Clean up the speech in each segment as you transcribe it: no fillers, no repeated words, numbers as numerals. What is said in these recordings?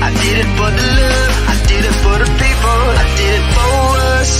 I did it for the love, I did it for the people, I did it for us.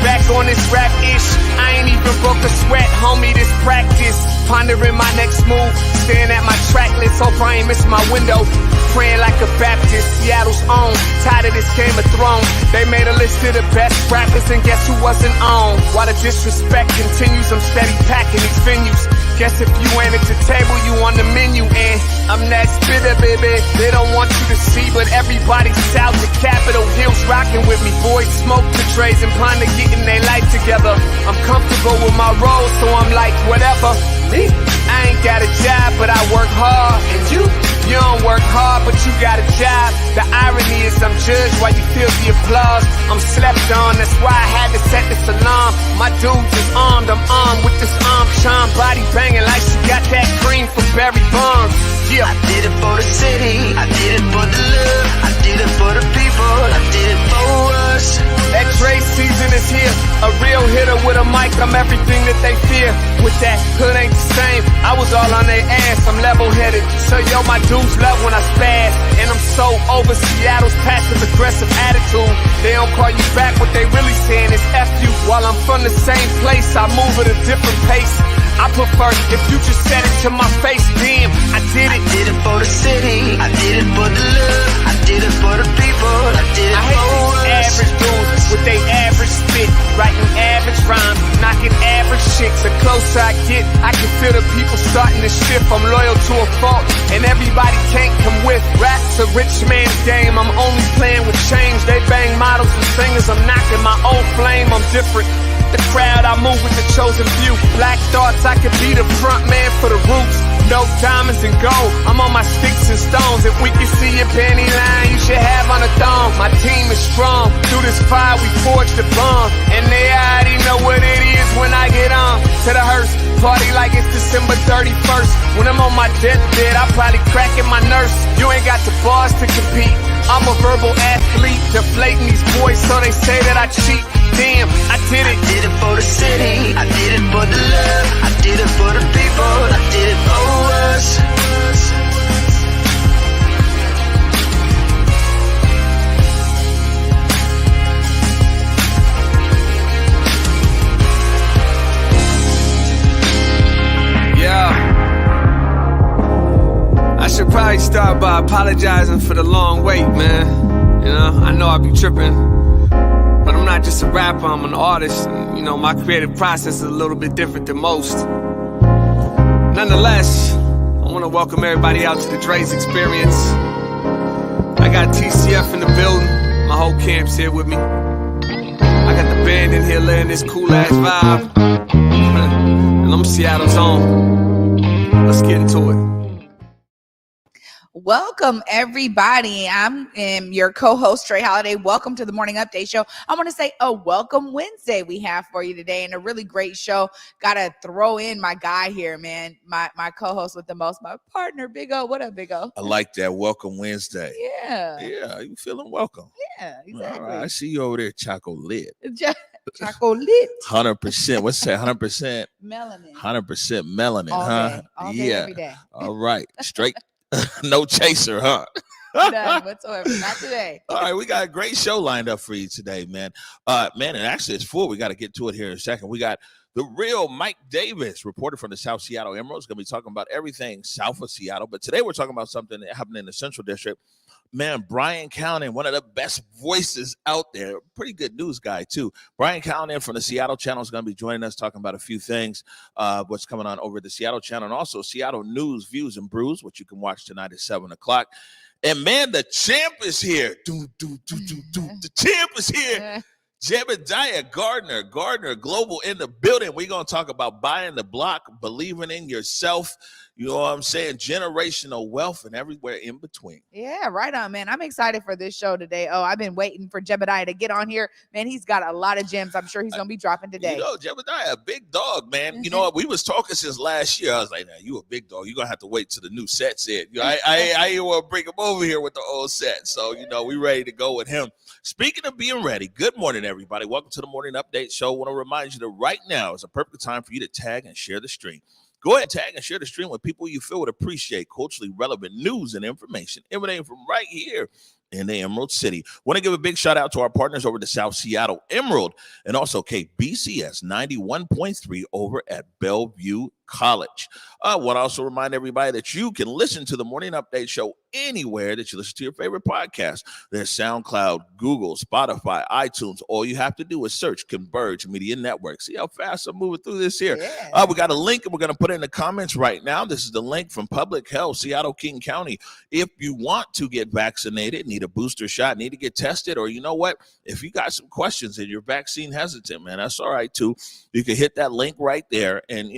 Back on this rap ish, I ain't even broke a sweat, homie, this practice. Pondering my next move, staring at my track list, hope I ain't miss my window. Praying like a Baptist, Seattle's own, tired of this Game of Thrones. They made a list of the best rappers and guess who wasn't on? While the disrespect continues, I'm steady packing these venues. Guess if you ain't at the table, you on the menu. And I'm that spitter, baby, they don't want you to see, but everybody's south of Capitol Hill's rocking with me. Boys smoke the trays and ponder getting their life together. I'm comfortable with my role, so I'm like, whatever. Me, I ain't got a job, but I work hard. And you don't work hard, but you got a job. The irony is I'm judged while you feel the applause. I'm slept on, that's why I had to set this alarm. My dudes is armed, I'm armed with this arm charm. Body banging like she got that cream from Barry Bonds. Yeah. I did it for the city, I did it for the love, I did it for the people, I did it for us. That trade season is here, a real hitter with a mic, I'm everything that they fear. With that hood ain't the same, I was all on their ass, I'm level-headed. So yo, my dudes love when I spaz, and I'm so over Seattle's passive-aggressive attitude. They don't call you back, what they really saying is F you. While I'm from the same place, I move at a different pace. I prefer if you just said it to my face, damn, I did it. I did it for the city, I did it for the love, I did it for the people, I did it for us. Average dudes with they average spit, writing average rhymes, knocking average chicks. The closer I get, I can feel the people starting to shift. I'm loyal to a fault, and everybody can't come with. Rap's a rich man's game, I'm only playing with change. They bang models and singers, I'm knocking my own flame, I'm different. The crowd, I move with the chosen few. Black thoughts, I could be the front man for the roots. No diamonds and gold, I'm on my sticks and stones. If we can see your panty line, you should have on a thong. My team is strong, through this fire we forged a bond. And they already know what it is when I get on to the hearse. Party like it's December 31st. When I'm on my deathbed, I probably cracking my nurse. You ain't got the bars to compete. I'm a verbal athlete, deflating these boys so they say that I cheat. Damn, I did it. I did it for the city, I did it for the love, I did it for the people, I did it for us. Yeah. I should probably start by apologizing for the long wait, man. You know, I know I be tripping, but I'm not just a rapper, I'm an artist. You know, my creative process is a little bit different than most. Nonetheless, I want to welcome everybody out to the Dre's Experience. I got TCF in the building, my whole camp's here with me. I got the band in here laying this cool-ass vibe. And I'm Seattle's own. Let's get into it. Welcome, everybody. I'm your co-host, Trey Holiday. Welcome to the Morning Update Show. I want to say a welcome Wednesday we have for you today, and a really great show. Got to throw in my guy here, man, my co-host with the most, my partner, Big O. What up, Big O? I like that. Welcome Wednesday. Yeah. Yeah, you feeling welcome. Yeah, exactly. All right, I see you over there, Choco Lit. Chocolate. 100%. What's that? 100%? Melanin. 100% melanin, All huh? day. All day, yeah. every day. All right. Straight. No chaser, huh? None whatsoever. Not today. All right, we got a great show lined up for you today, man. Man, and actually it's full. We got to get to it here in a second. We got the real Mike Davis, reporter from the South Seattle Emeralds, going to be talking about everything south of Seattle. But today we're talking about something that happened in the Central District. Man, Brian Callen, one of the best voices out there. Pretty good news guy, too. Brian Callen from the Seattle Channel is going to be joining us, talking about a few things, what's coming on over the Seattle Channel, and also Seattle News, Views, and Brews, which you can watch tonight at 7 o'clock. And, man, the champ is here. The champ is here. Jaebadiah, Gardner, GardnerGlobal in the building. We're going to talk about buying the block, believing in yourself, you know what I'm saying, generational wealth and everywhere in between. Yeah, right on, man. I'm excited for this show today. Oh, I've been waiting for Jaebadiah to get on here. Man, he's got a lot of gems. I'm sure he's going to be dropping today. You know, Jaebadiah, a big dog, man. You know, we was talking since last year. I was like, nah, you a big dog. You're going to have to wait till the new set's in. You know, I didn't want to bring him over here with the old set. So, you know, we ready to go with him. Speaking of being ready, good morning, everybody. Welcome to the Morning Update Show. I want to remind you that right now is a perfect time for you to tag and share the stream. Go ahead and tag and share the stream with people you feel would appreciate culturally relevant news and information emanating from right here in the Emerald City. Want to give a big shout out to our partners over the South Seattle Emerald and also KBCS 91.3 over at Bellevue College. I want to also remind everybody that you can listen to the Morning Update Show anywhere that you listen to your favorite podcast. There's SoundCloud, Google, Spotify, iTunes. All you have to do is search Converge Media Network. See how fast I'm moving through this here. Yeah. We got a link, and we're going to put it in the comments right now. This is the link from Public Health, Seattle, King County. If you want to get vaccinated, need a booster shot, need to get tested, or you know what? If you got some questions and you're vaccine hesitant, man, that's all right too. You can hit that link right there and,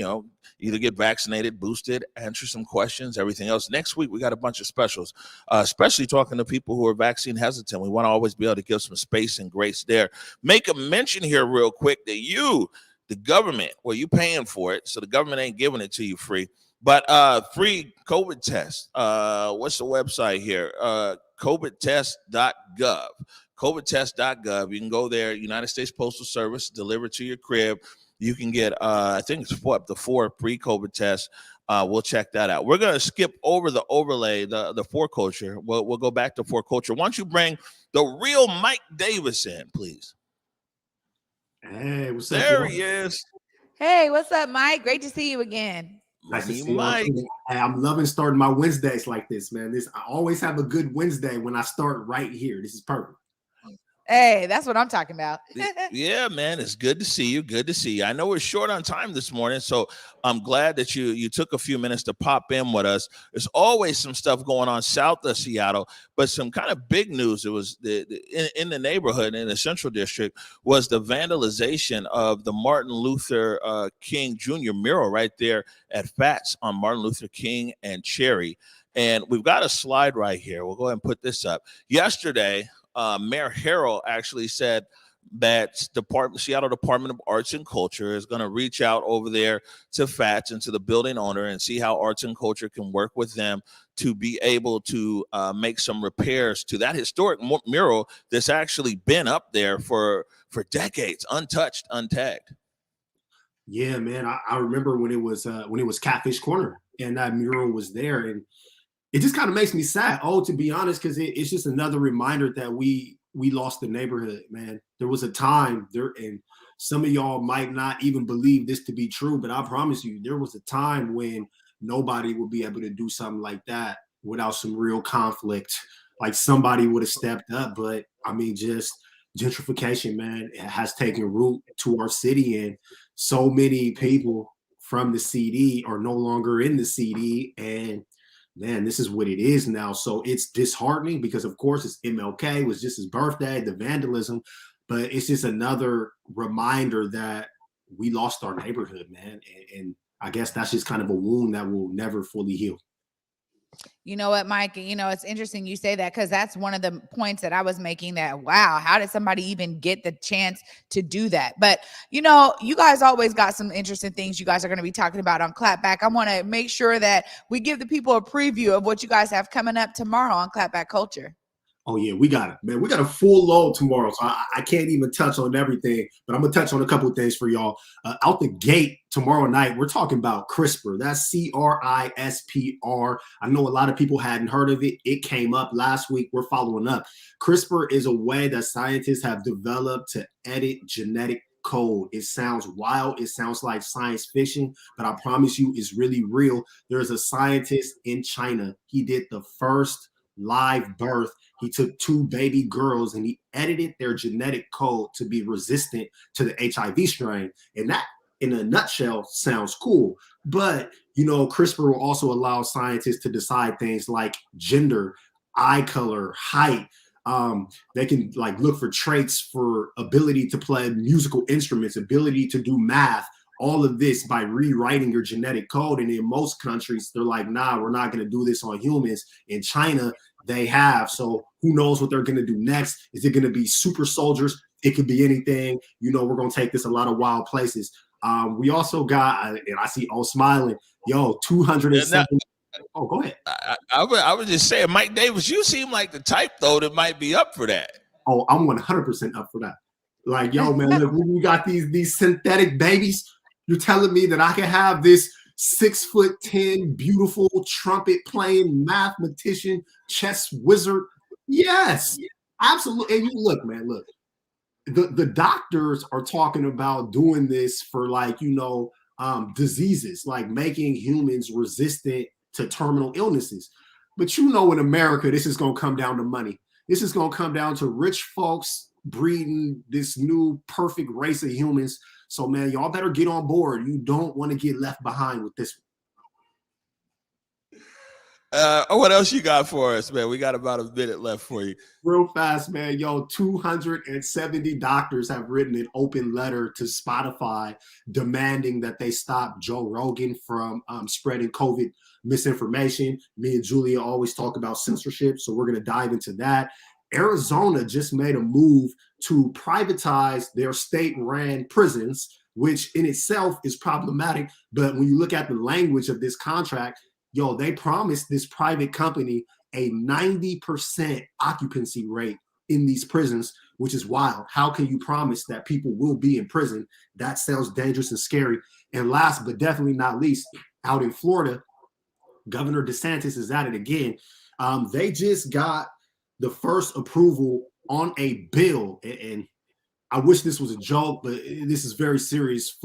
either get vaccinated, boosted, answer some questions, everything else. Next week, we got a bunch of specials, especially talking to people who are vaccine hesitant. We want to always be able to give some space and grace there. Make a mention here real quick that you, the government, well, you paying for it, so the government ain't giving it to you free, but free COVID test. What's the website here? COVIDtest.gov. COVIDtest.gov. You can go there, United States Postal Service, deliver to your crib. You can get, I think it's up to 4 pre-COVID tests. We'll check that out. We're going to skip over the overlay, the foreculture. We'll go back to foreculture. Why don't you bring the real Mike Davis in, please? Hey, what's up? There he is. Hey, what's up, Mike? Great to see you again. Nice to Money see you. Mike. I'm loving starting my Wednesdays like this, man. I always have a good Wednesday when I start right here. This is perfect. Hey, that's what I'm talking about. Yeah, man, it's good to see you. Good to see you. I know we're short on time this morning, so I'm glad that you took a few minutes to pop in with us. There's always some stuff going on south of Seattle, but some kind of big news. It was in the neighborhood in the Central District was the vandalization of the Martin Luther King Jr. mural right there at Fats on Martin Luther King and Cherry. And we've got a slide right here. We'll go ahead and put this up. Yesterday, Mayor Harrell actually said that Seattle Department of Arts and Culture is going to reach out over there to Fats and to the building owner and see how arts and culture can work with them to be able to make some repairs to that historic mural that's actually been up there for decades, untouched, untagged. Yeah, man. I remember when it was Catfish Corner and that mural was there, and it just kind of makes me sad. Oh, to be honest, because it's just another reminder that we lost the neighborhood, man. There was a time there, and some of y'all might not even believe this to be true, but I promise you, there was a time when nobody would be able to do something like that without some real conflict. Like somebody would have stepped up, but I mean, just gentrification, man, it has taken root to our city, and so many people from the CD are no longer in the CD, and man, this is what it is now. So it's disheartening because, of course, it's MLK. It was just his birthday, the vandalism. But it's just another reminder that we lost our neighborhood, man. And I guess that's just kind of a wound that will never fully heal. You know what, Mike? It's interesting you say that because that's one of the points that I was making that, wow, how did somebody even get the chance to do that? But, you guys always got some interesting things you guys are going to be talking about on Clapback. I want to make sure that we give the people a preview of what you guys have coming up tomorrow on Clapback Culture. Oh, yeah, we got it, man. We got a full load tomorrow, so I can't even touch on everything, but I'm going to touch on a couple of things for y'all. Out the gate tomorrow night, we're talking about CRISPR. That's CRISPR. I know a lot of people hadn't heard of it. It came up last week. We're following up. CRISPR is a way that scientists have developed to edit genetic code. It sounds wild. It sounds like science fiction, but I promise you it's really real. There's a scientist in China. He did the first live birth. He took 2 baby girls and he edited their genetic code to be resistant to the HIV strain. And that, in a nutshell, sounds cool. But, CRISPR will also allow scientists to decide things like gender, eye color, height. They can look for traits for ability to play musical instruments, ability to do math, all of this by rewriting your genetic code. And in most countries, they're like, nah, we're not going to do this on humans. In China, they have. So who knows what they're going to do next? Is it going to be super soldiers? It could be anything. We're going to take this a lot of wild places. We also got, and I see smiling, 207. Oh, go ahead. I was just saying, Mike Davis, you seem like the type, though, that might be up for that. Oh, I'm 100% up for that. Man, look, we got these synthetic babies. You're telling me that I can have this 6'10", beautiful trumpet playing mathematician, chess wizard. Yes, absolutely. And you look, man, look. The doctors are talking about doing this for diseases, like making humans resistant to terminal illnesses. But in America, this is going to come down to money. This is going to come down to rich folks breeding this new perfect race of humans. So, man, y'all better get on board. You don't want to get left behind with this one. What else you got for us, man? We got about a minute left for you. Real fast, man. 270 doctors have written an open letter to Spotify demanding that they stop Joe Rogan from spreading COVID misinformation. Me and Julia always talk about censorship, so we're going to dive into that. Arizona just made a move to privatize their state-ran prisons, which in itself is problematic. But when you look at the language of this contract, they promised this private company a 90% occupancy rate in these prisons, which is wild. How can you promise that people will be in prison? That sounds dangerous and scary. And last but definitely not least, out in Florida, Governor DeSantis is at it again. They just got the first approval on a bill. And I wish this was a joke, but this is very serious.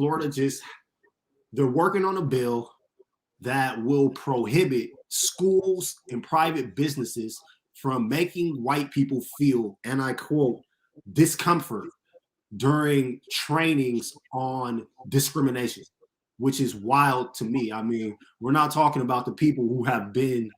They're working on a bill that will prohibit schools and private businesses from making white people feel, and I quote, discomfort during trainings on discrimination, which is wild to me. I mean, we're not talking about the people who have been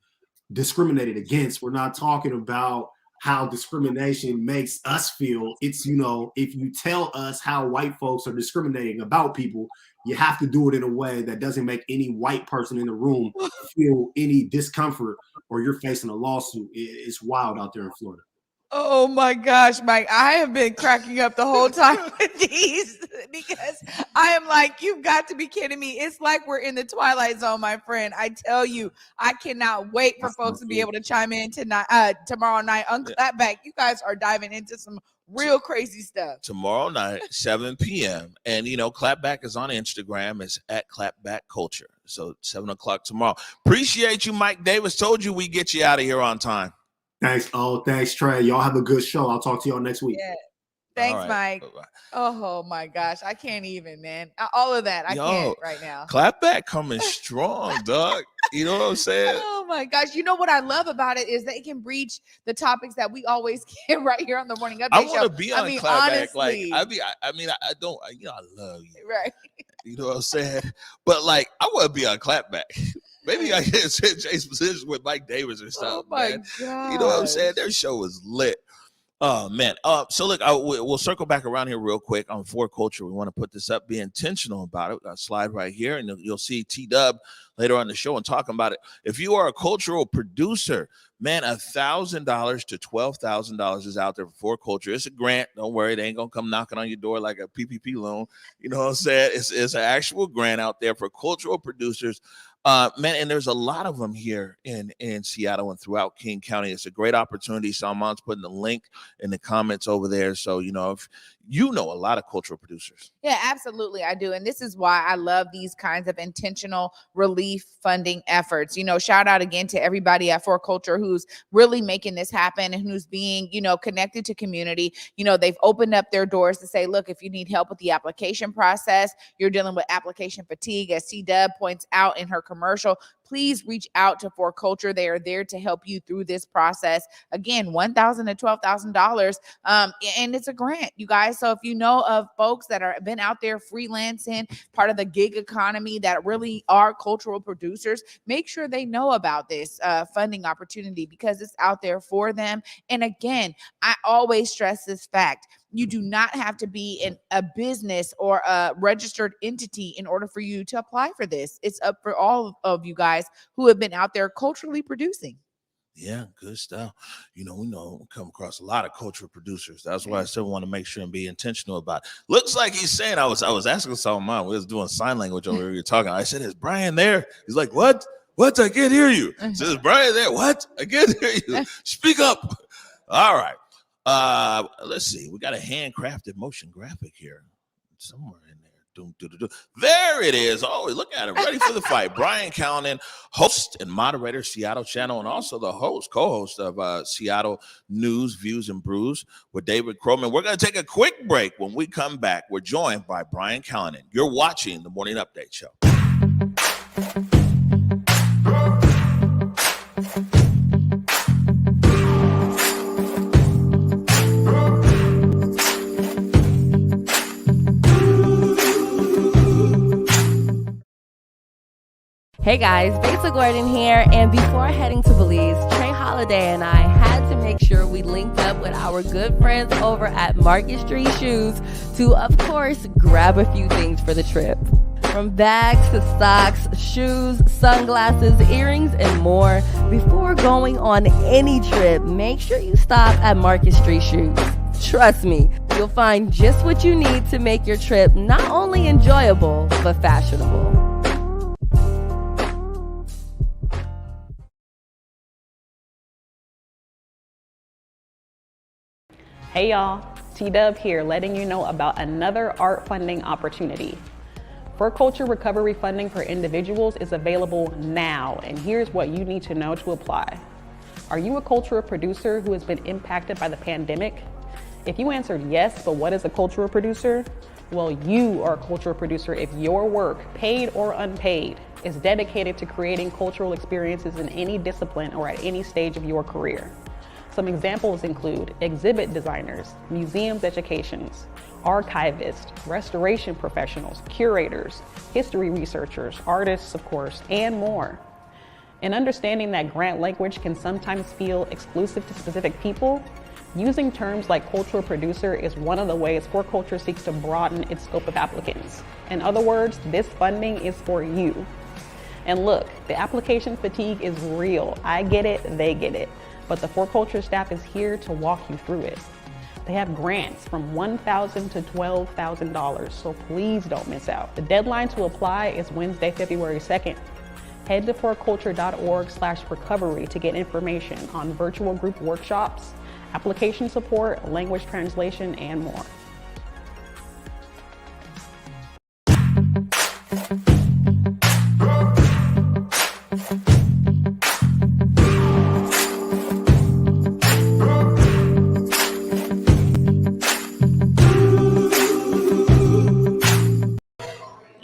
discriminated against. We're not talking about how discrimination makes us feel. It's, if you tell us how white folks are discriminating about people, you have to do it in a way that doesn't make any white person in the room feel any discomfort, or you're facing a lawsuit. It's wild out there in Florida. Oh my gosh, Mike, I have been cracking up the whole time with these because I am like, you've got to be kidding me. It's like we're in the Twilight Zone, my friend. I tell you, I cannot wait for folks to be able to chime in tonight, tomorrow night on Clapback. You guys are diving into some real crazy stuff. Tomorrow night, 7 p.m. And, Clapback is on Instagram. It's at Clapback Culture. So 7 o'clock tomorrow. Appreciate you, Mike Davis. Told you we get you out of here on time. Thanks. Oh, thanks, Trey. Y'all have a good show. I'll talk to y'all next week. Yeah. Thanks, right. Mike. Bye-bye. Oh my gosh. I can't even, man. All of that. I can't right now. Clapback coming strong, dog. You know what I'm saying? Oh my gosh. You know what I love about it is they can breach the topics that we always get right here on the Morning Update I want show. to be on Clapback. Honestly, I don't, I love you. Right. You know what I'm saying? But I want to be on Clapback. Maybe I can change positions with Mike Davis or something. Oh my God. You know what I'm saying? Their show is lit. Oh, man. So look, we'll circle back around here real quick on For Culture. We want to put this up, be intentional about it. I'll slide right here, and you'll see T-Dub later on the show and talking about it. If you are a cultural producer, man, $1,000 to $12,000 is out there for Culture. It's a grant. Don't worry. They ain't going to come knocking on your door like a PPP loan. You know what I'm saying? It's an actual grant out there for cultural producers. Man, and there's a lot of them here in Seattle and throughout King County. It's a great opportunity. Salman's putting the link in the comments over there. So, if a lot of cultural producers. Yeah, absolutely. I do. And this is why I love these kinds of intentional relief funding efforts. Shout out again to everybody at For Culture who's really making this happen and who's being, connected to community. They've opened up their doors to say, look, if you need help with the application process, you're dealing with application fatigue, as C-Dub points out in her commercial, please reach out to For Culture. They are there to help you through this process. Again, $1,000 to $12,000. And it's a grant, you guys. So if you know of folks that are been out there freelancing, part of the gig economy that really are cultural producers, make sure they know about this funding opportunity because it's out there for them. And again, I always stress this fact. You do not have to be in a business or a registered entity in order for you to apply for this. It's up for all of you guys who have been out there culturally producing. Yeah, good stuff. We come across a lot of cultural producers. That's why I still want to make sure and be intentional about it. Looks like he's saying, I was asking someone, we was doing sign language over here talking. I said, is Brian there? He's like, what? What? I can't hear you. I said, is Brian there? What? I can't hear you. Speak up. All right. Let's see. We got a handcrafted motion graphic here somewhere in there. There it is. Oh, look at it. Ready for the fight. Brian Callanan, host and moderator, Seattle Channel, and also the co-host of Seattle News, Views, and Brews with David Crowman. We're going to take a quick break. When we come back, we're joined by Brian Callanan. You're watching the Morning Update Show. Hey guys, Belle Gardner here, and before heading to Belize, Trey Holiday and I had to make sure we linked up with our good friends over at Market Street Shoes to, of course, grab a few things for the trip. From bags to socks, shoes, sunglasses, earrings, and more. Before going on any trip, make sure you stop at Market Street Shoes. Trust me, you'll find just what you need to make your trip not only enjoyable, but fashionable. Hey y'all, T-Dub here, letting you know about another art funding opportunity. For culture recovery funding for individuals is available now, and here's what you need to know to apply. Are you a cultural producer who has been impacted by the pandemic? If you answered yes, but what is a cultural producer? Well, you are a cultural producer if your work, paid or unpaid, is dedicated to creating cultural experiences in any discipline or at any stage of your career. Some examples include exhibit designers, museums educations, archivists, restoration professionals, curators, history researchers, artists, of course, and more. In understanding that grant language can sometimes feel exclusive to specific people, using terms like cultural producer is one of the ways For Culture seeks to broaden its scope of applicants. In other words, this funding is for you. And look, the application fatigue is real. I get it, they get it. But the For Culture staff is here to walk you through it. They have grants from $1,000 to $12,000, so please don't miss out. The deadline to apply is Wednesday, February 2nd. Head to forculture.org/recovery to get information on virtual group workshops, application support, language translation, and more.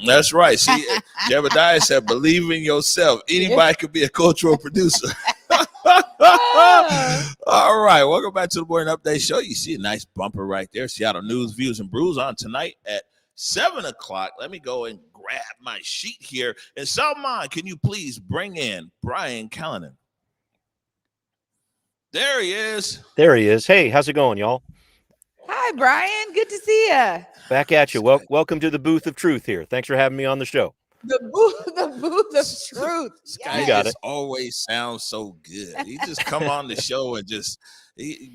That's right. See, Jaebadiah said, believe in yourself. Anybody could be a cultural producer. All right. Welcome back to the Morning Update Show. You see a nice bumper right there. Seattle News, Views, and Brews on tonight at 7 o'clock. Let me go and grab my sheet here. And Salman, can you please bring in Brian Callanan? There he is. There he is. Hey, how's it going, y'all? Hi, Brian. Good to see you. Back at you. Welcome to the booth of truth here. Thanks for having me on the show. The booth of truth. This guy just always sounds so good. He just come on the show and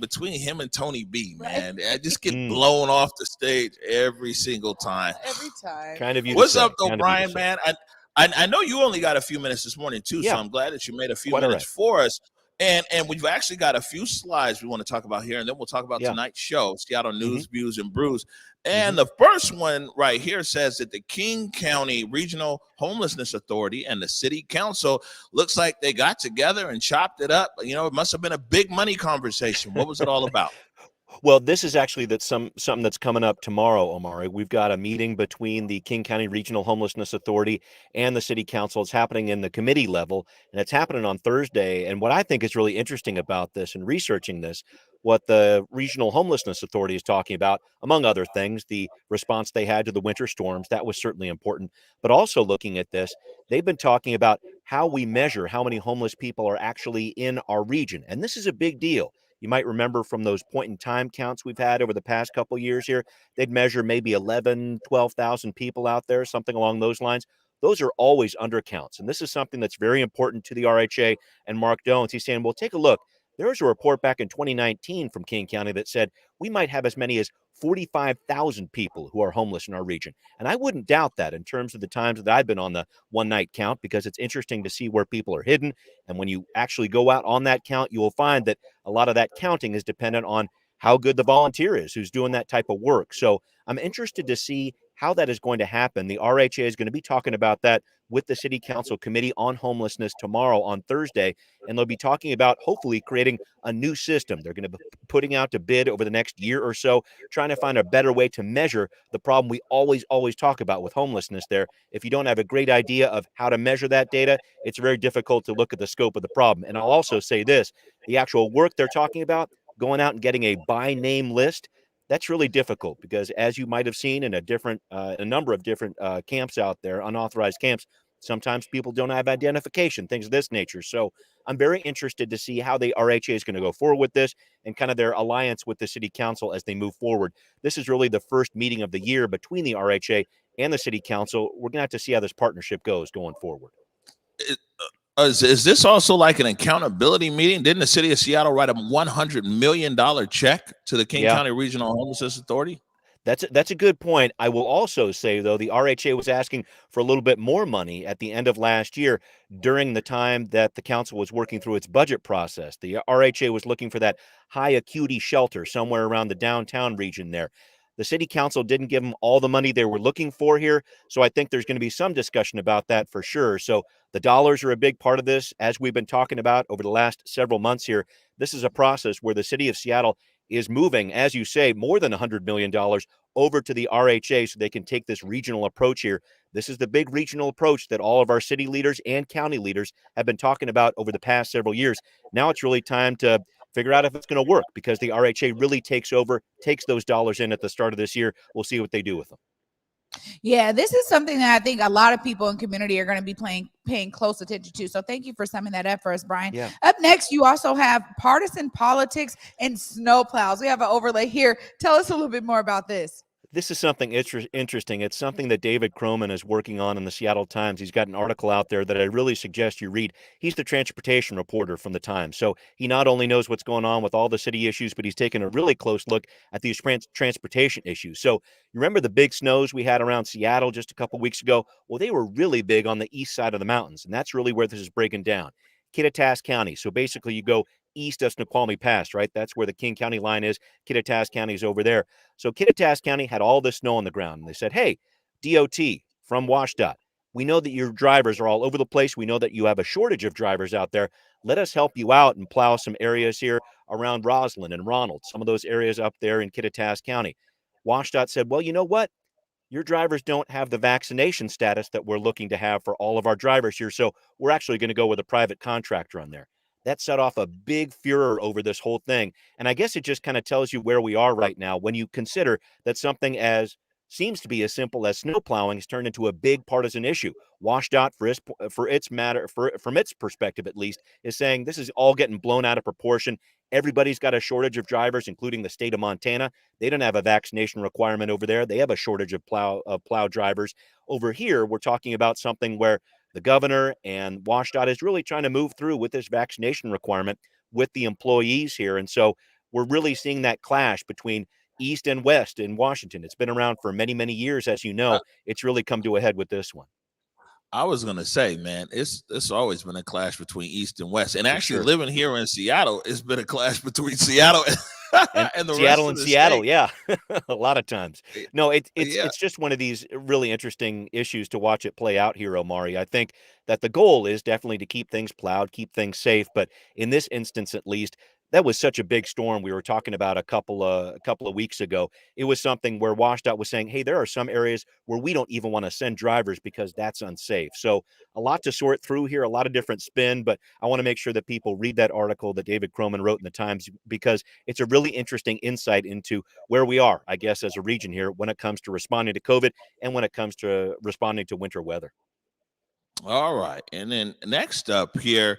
between him and Tony B, man, I just get blown off the stage every single time. Every time. Kind of you. What's up, though, Brian, man? I know you only got a few minutes this morning, too, so I'm glad that you made a few minutes for us. And we've actually got a few slides we want to talk about here, and then we'll talk about tonight's show, Seattle News, Views, and Brews. And the first one right here says that the King County Regional Homelessness Authority and the City Council looks like they got together and chopped it up. You know, it must have been a big money conversation. What was it all about? Well, this is actually something that's coming up tomorrow, Omari. We've got a meeting between the King County Regional Homelessness Authority and the City Council. It's happening in the committee level, and it's happening on Thursday. And what I think is really interesting about this and researching this, what the Regional Homelessness Authority is talking about, among other things, the response they had to the winter storms, that was certainly important. But also looking at this, they've been talking about how we measure how many homeless people are actually in our region. And this is a big deal. You might remember from those point in time counts we've had over the past couple of years here, they'd measure maybe 11, 12,000 people out there, something along those lines. Those are always undercounts. And this is something that's very important to the RHA and Mark Dones. He's saying, well, take a look. There was a report back in 2019 from King County that said we might have as many as 45,000 people who are homeless in our region. And I wouldn't doubt that in terms of the times that I've been on the one night count, because it's interesting to see where people are hidden. And when you actually go out on that count, you will find that a lot of that counting is dependent on how good the volunteer is who's doing that type of work. So I'm interested to see how that is going to happen. The RHA is going to be talking about that with the City Council Committee on Homelessness tomorrow on Thursday, and they'll be talking about hopefully creating a new system. They're going to be putting out to bid over the next year or so, trying to find a better way to measure the problem we always talk about with homelessness there. If you don't have a great idea of how to measure that data, it's very difficult to look at the scope of the problem. And I'll also say this, the actual work they're talking about, going out and getting a by name list, that's really difficult because, as you might have seen in a number of different camps out there, unauthorized camps, sometimes people don't have identification, things of this nature. So I'm very interested to see how the RHA is going to go forward with this and kind of their alliance with the city council as they move forward. This is really the first meeting of the year between the RHA and the city council. We're going to have to see how this partnership goes going forward. Is this also like an accountability meeting? Didn't the city of Seattle write a $100 million check to the King County Regional Homelessness Authority? That's a good point. I will also say, though, the RHA was asking for a little bit more money at the end of last year during the time that the council was working through its budget process. The RHA was looking for that high acuity shelter somewhere around the downtown region there. The city council didn't give them all the money they were looking for here, so I think there's going to be some discussion about that for sure. So the dollars are a big part of this, as we've been talking about over the last several months here. This is a process where the city of Seattle is moving, as you say, more than $100 million over to the RHA so they can take this regional approach here. This is the big regional approach that all of our city leaders and county leaders have been talking about over the past several years. Now it's really time to figure out if it's going to work because the RHA really takes those dollars in at the start of this year. We'll see what they do with them. Yeah, this is something that I think a lot of people in community are going to be paying close attention to. So thank you for summing that up for us, Brian. Yeah. Up next, you also have partisan politics and snowplows. We have an overlay here. Tell us a little bit more about this. This is something interesting. It's something that David Croman is working on in the Seattle Times. He's got an article out there that I really suggest you read. He's the transportation reporter from the Times. So he not only knows what's going on with all the city issues, but he's taken a really close look at these transportation issues. So you remember the big snows we had around Seattle just a couple weeks ago? Well, they were really big on the east side of the mountains, and that's really where this is breaking down. Kittitas County. So basically you go east of Snoqualmie Pass, right? That's where the King County line is. Kittitas County is over there. So Kittitas County had all this snow on the ground. And they said, hey, DOT from WashDOT, we know that your drivers are all over the place. We know that you have a shortage of drivers out there. Let us help you out and plow some areas here around Roslyn and Ronald, some of those areas up there in Kittitas County. WashDOT said, well, you know what? Your drivers don't have the vaccination status that we're looking to have for all of our drivers here. So we're actually going to go with a private contractor on there. That set off a big furor over this whole thing. And I guess it just kind of tells you where we are right now when you consider that something as seems to be as simple as snow plowing has turned into a big partisan issue. WashDOT, from its perspective at least, is saying this is all getting blown out of proportion. Everybody's got a shortage of drivers, including the state of Montana. They don't have a vaccination requirement over there. They have a shortage of plow drivers. Over here, we're talking about something where the governor and WashDOT is really trying to move through with this vaccination requirement with the employees here. And so we're really seeing that clash between East and West in Washington. It's been around for many, many years, as you know. It's really come to a head with this one. I was gonna say, man, it's always been a clash between East and West, and actually living here in Seattle, it's been a clash between Seattle and the Seattle rest and of the Seattle, state. yeah, a lot of times. No, Yeah. it's just one of these really interesting issues to watch it play out here, Omari. I think that the goal is definitely to keep things plowed, keep things safe, but in this instance, at least, that was such a big storm we were talking about a couple of weeks ago. It was something where WashDOT was saying, hey, there are some areas where we don't even want to send drivers because that's unsafe. So a lot to sort through here, a lot of different spin, but I want to make sure that people read that article that David Croman wrote in the Times because it's a really interesting insight into where we are, I guess, as a region here when it comes to responding to COVID and when it comes to responding to winter weather. All right, and then next up here,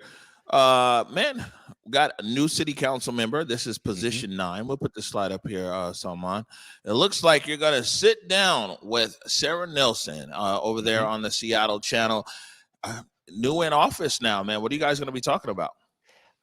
man, got a new city council member. This is position 9. We'll put the slide up here, Salman. It looks like you're gonna sit down with Sarah Nelson over there on the Seattle channel. New in office now, man. What are you guys gonna be talking about?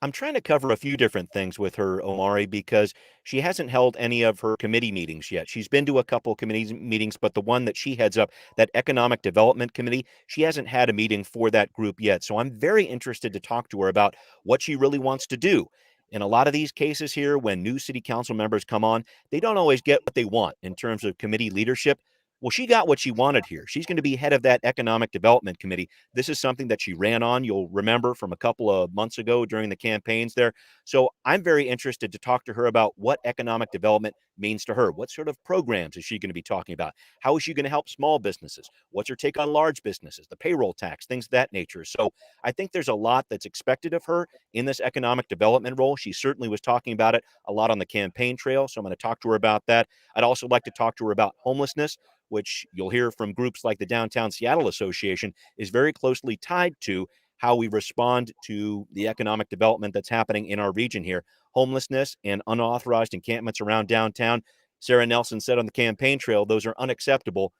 I'm trying to cover a few different things with her, Omari, because she hasn't held any of her committee meetings yet. She's been to a couple committee meetings, but the one that she heads up, that Economic Development Committee, she hasn't had a meeting for that group yet. So I'm very interested to talk to her about what she really wants to do. In a lot of these cases here, when new city council members come on, they don't always get what they want in terms of committee leadership. Well, she got what she wanted here. She's going to be head of that economic development committee. This is something that she ran on. You'll remember from a couple of months ago during the campaigns there. So I'm very interested to talk to her about what economic development means to her. What sort of programs is she going to be talking about? How is she going to help small businesses? What's her take on large businesses, the payroll tax, things of that nature? So I think there's a lot that's expected of her in this economic development role. She certainly was talking about it a lot on the campaign trail. So I'm going to talk to her about that. I'd also like to talk to her about homelessness, which you'll hear from groups like the Downtown Seattle Association, is very closely tied to how we respond to the economic development that's happening in our region here. Homelessness and unauthorized encampments around downtown. Sarah Nelson said on the campaign trail, those are unacceptable.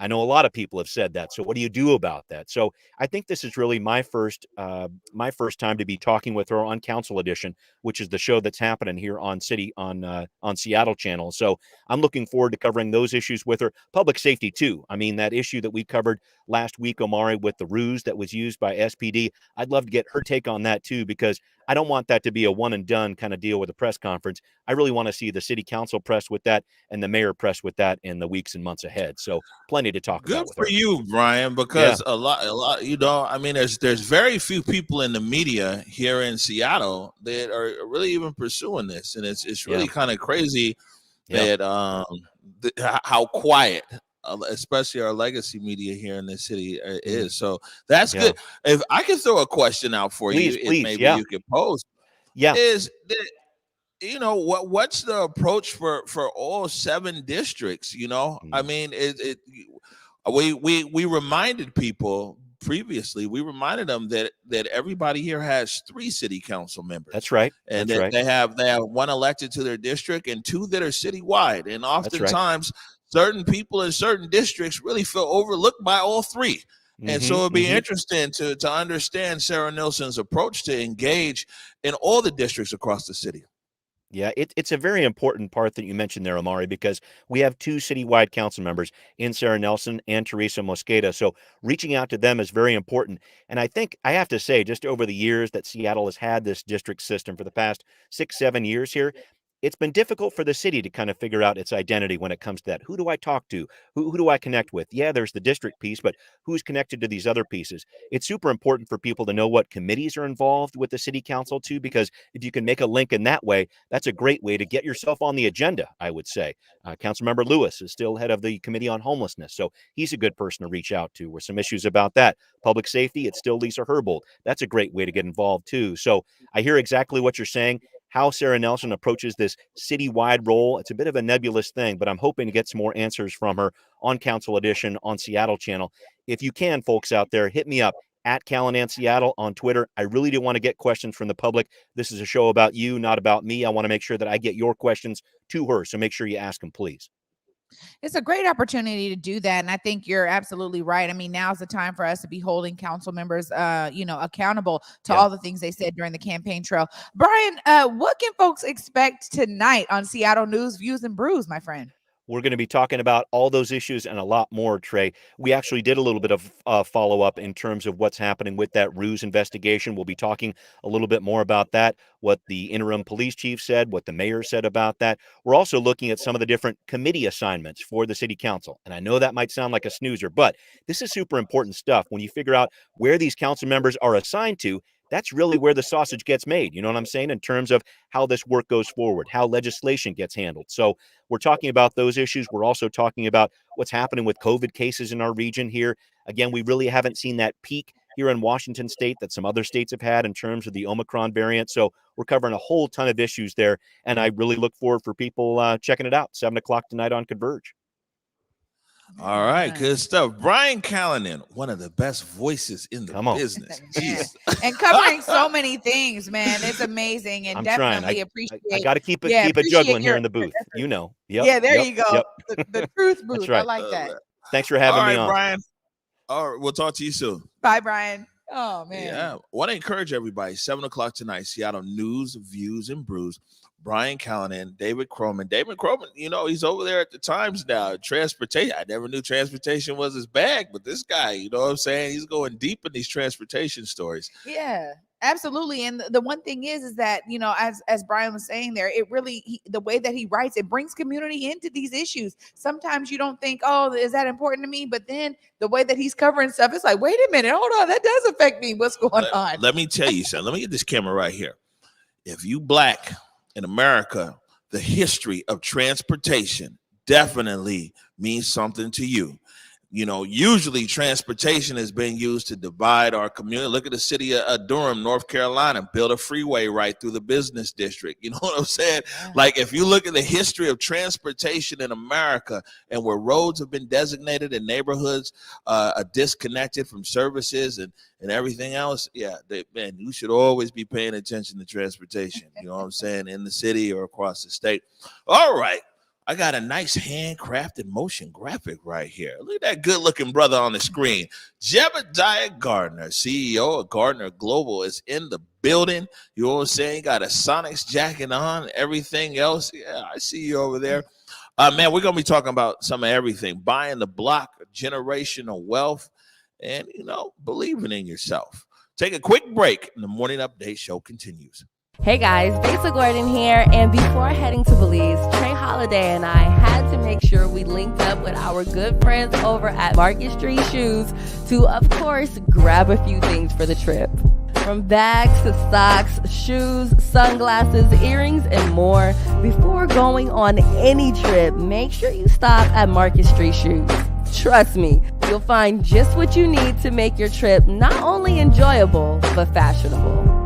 I know a lot of people have said that. So what do you do about that? So I think this is really my first time to be talking with her on Council Edition, which is the show that's happening here on Seattle Channel. So I'm looking forward to covering those issues with her. Public safety too. I mean, that issue that we covered last week, Omari, with the ruse that was used by SPD. I'd love to get her take on that too, because I don't want that to be a one and done kind of deal with a press conference. I really want to see the city council press with that and the mayor press with that in the weeks and months ahead. So plenty to talk Good about with for her. you, Brian, because a lot, you know, I mean, there's very few people in the media here in Seattle that are really even pursuing this, and it's really kind of crazy that how quiet, especially our legacy media here in the city is. So that's good. If I can throw a question out for you, maybe you could pose. Is that, you know, what's the approach for all 7 districts? You know, I mean, we reminded people previously. We reminded them that everybody here has 3 city council members. That's right. And they have 1 elected to their district and 2 that are citywide. And oftentimes, certain people in certain districts really feel overlooked by all 3. And so it'd be interesting to understand Sarah Nelson's approach to engage in all the districts across the city. Yeah, it's a very important part that you mentioned there, Omari, because we have 2 citywide council members in Sarah Nelson and Teresa Mosqueda. So reaching out to them is very important. And I think I have to say, just over the years that Seattle has had this district system for the past 6-7 years here, it's been difficult for the city to kind of figure out its identity when it comes to that. Who do I talk to? Who do I connect with? Yeah, there's the district piece, but who's connected to these other pieces? It's super important for people to know what committees are involved with the city council too, because if you can make a link in that way, that's a great way to get yourself on the agenda, I would say. Councilmember Lewis is still head of the Committee on Homelessness, so he's a good person to reach out to. With some issues about that. Public safety, it's still Lisa Herbold. That's a great way to get involved too. So I hear exactly what you're saying. How Sarah Nelson approaches this citywide role, it's a bit of a nebulous thing, but I'm hoping to get some more answers from her on Council Edition on Seattle Channel. If you can, folks out there, hit me up at Callanan Seattle on Twitter. I really do want to get questions from the public. This is a show about you, not about me. I want to make sure that I get your questions to her, so make sure you ask them, please. It's a great opportunity to do that. And I think you're absolutely right. I mean, now's the time for us to be holding council members, accountable to all the things they said during the campaign trail. Brian, what can folks expect tonight on Seattle News, Views, and Brews, my friend? We're going to be talking about all those issues and a lot more, Trey. We actually did a little bit of follow-up in terms of what's happening with that ruse investigation. We'll be talking a little bit more about that, what the interim police chief said, what the mayor said about that. We're also looking at some of the different committee assignments for the city council. And I know that might sound like a snoozer, but this is super important stuff. When you figure out where these council members are assigned to, that's really where the sausage gets made. You know what I'm saying? In terms of how this work goes forward, how legislation gets handled. So we're talking about those issues. We're also talking about what's happening with COVID cases in our region here. Again, we really haven't seen that peak here in Washington state that some other states have had in terms of the Omicron variant. So we're covering a whole ton of issues there. And I really look forward for people checking it out. 7:00 tonight on Converge. All right, good stuff. Brian Callanan, one of the best voices in the business. And covering so many things, man. It's amazing. And I'm definitely appreciate I got to keep it juggling here in the booth. You know. Yep, there you go. Yep. The truth booth. That's right. I like that. Thanks for having me on. Brian. All right, we'll talk to you soon. Bye, Brian. Oh, man. Yeah. Want to encourage everybody, 7:00 tonight, Seattle News, Views, and Brews. Brian Callanan, David Croman. David Croman, you know, he's over there at the Times now. Transportation. I never knew transportation was his bag, but this guy, you know what I'm saying? He's going deep in these transportation stories. Yeah. Absolutely. And the one thing is that, you know, as Brian was saying there, it really, the way that he writes, it brings community into these issues. Sometimes you don't think, oh, is that important to me? But then the way that he's covering stuff, it's like, wait a minute, hold on, that does affect me. What's going on? Let me tell you something. Let me get this camera right here. If you black in America, the history of transportation definitely means something to you. You know, usually transportation has been used to divide our community. Look at the city of Durham, North Carolina, build a freeway right through the business district. You know what I'm saying? Like, if you look at the history of transportation in America and where roads have been designated and neighborhoods are disconnected from services and everything else, man, you should always be paying attention to transportation. You know what I'm saying? In the city or across the state. All right. I got a nice handcrafted motion graphic right here. Look at that good-looking brother on the screen. Jaebadiah Gardner, CEO of GardnerGlobal, is in the building. You know what I'm saying? Got a Sonics jacket on, everything else. Yeah, I see you over there. Man, we're going to be talking about some of everything. Buying the block, generational wealth, and, you know, believing in yourself. Take a quick break, and the Morning Update show continues. Hey guys, Belle Gordon here, and before heading to Belize, Trey Holiday and I had to make sure we linked up with our good friends over at Market Street Shoes to, of course, grab a few things for the trip. From bags to socks, shoes, sunglasses, earrings, and more. Before going on any trip, make sure you stop at Market Street Shoes. Trust me, you'll find just what you need to make your trip not only enjoyable, but fashionable.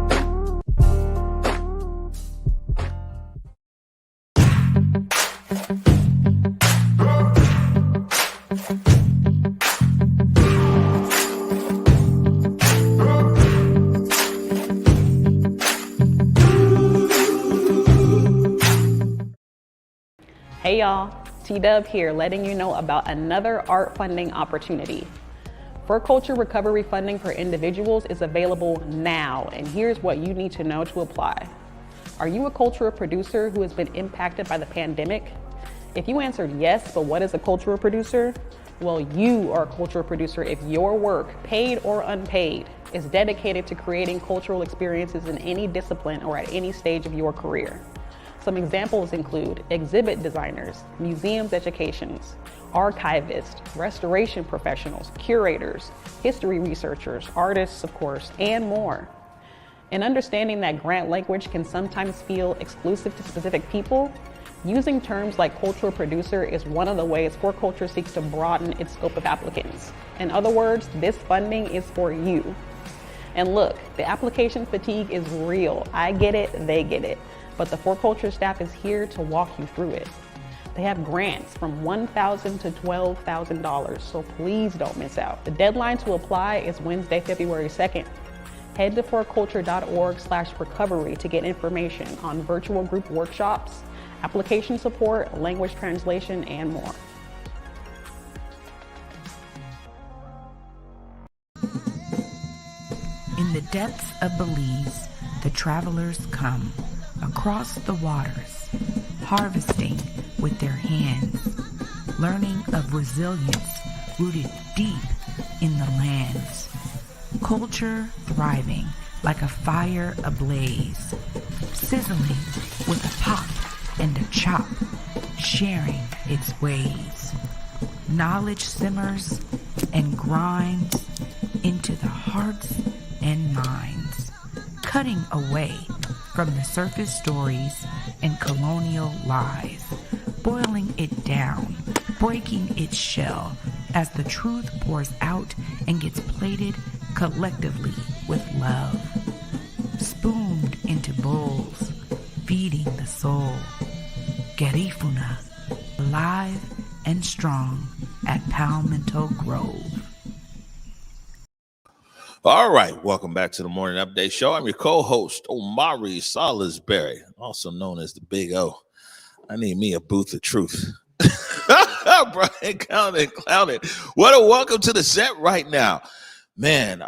Hey y'all, T-Dub here, letting you know about another art funding opportunity. For culture recovery funding for individuals is available now, and here's what you need to know to apply. Are you a cultural producer who has been impacted by the pandemic? If you answered yes, but what is a cultural producer? Well, you are a cultural producer if your work, paid or unpaid, is dedicated to creating cultural experiences in any discipline or at any stage of your career. Some examples include exhibit designers, museums educations, archivists, restoration professionals, curators, history researchers, artists, of course, and more. And understanding that grant language can sometimes feel exclusive to specific people, using terms like cultural producer is one of the ways For Culture seeks to broaden its scope of applicants. In other words, this funding is for you. And look, the application fatigue is real. I get it, they get it. But the For Culture staff is here to walk you through it. They have grants from $1,000 to $12,000, so please don't miss out. The deadline to apply is Wednesday, February 2nd. Head to forculture.org/recovery to get information on virtual group workshops, application support, language translation, and more. In the depths of Belize, the travelers come across the waters, harvesting with their hands, learning of resilience rooted deep in the lands. Culture thriving like a fire ablaze, sizzling with a pop and a chop, sharing its ways. Knowledge simmers and grinds into the hearts and minds, cutting away from the surface stories and colonial lies, boiling it down, breaking its shell as the truth pours out and gets plated collectively with love, spooned into bowls, feeding the soul. Garifuna, alive and strong at Palmetto Grove. All right, welcome back to the Morning Update Show. I'm your co-host, Omari Salisbury, also known as the Big O. I need me a booth of truth. Brian, count it. What a welcome to the set right now. Man,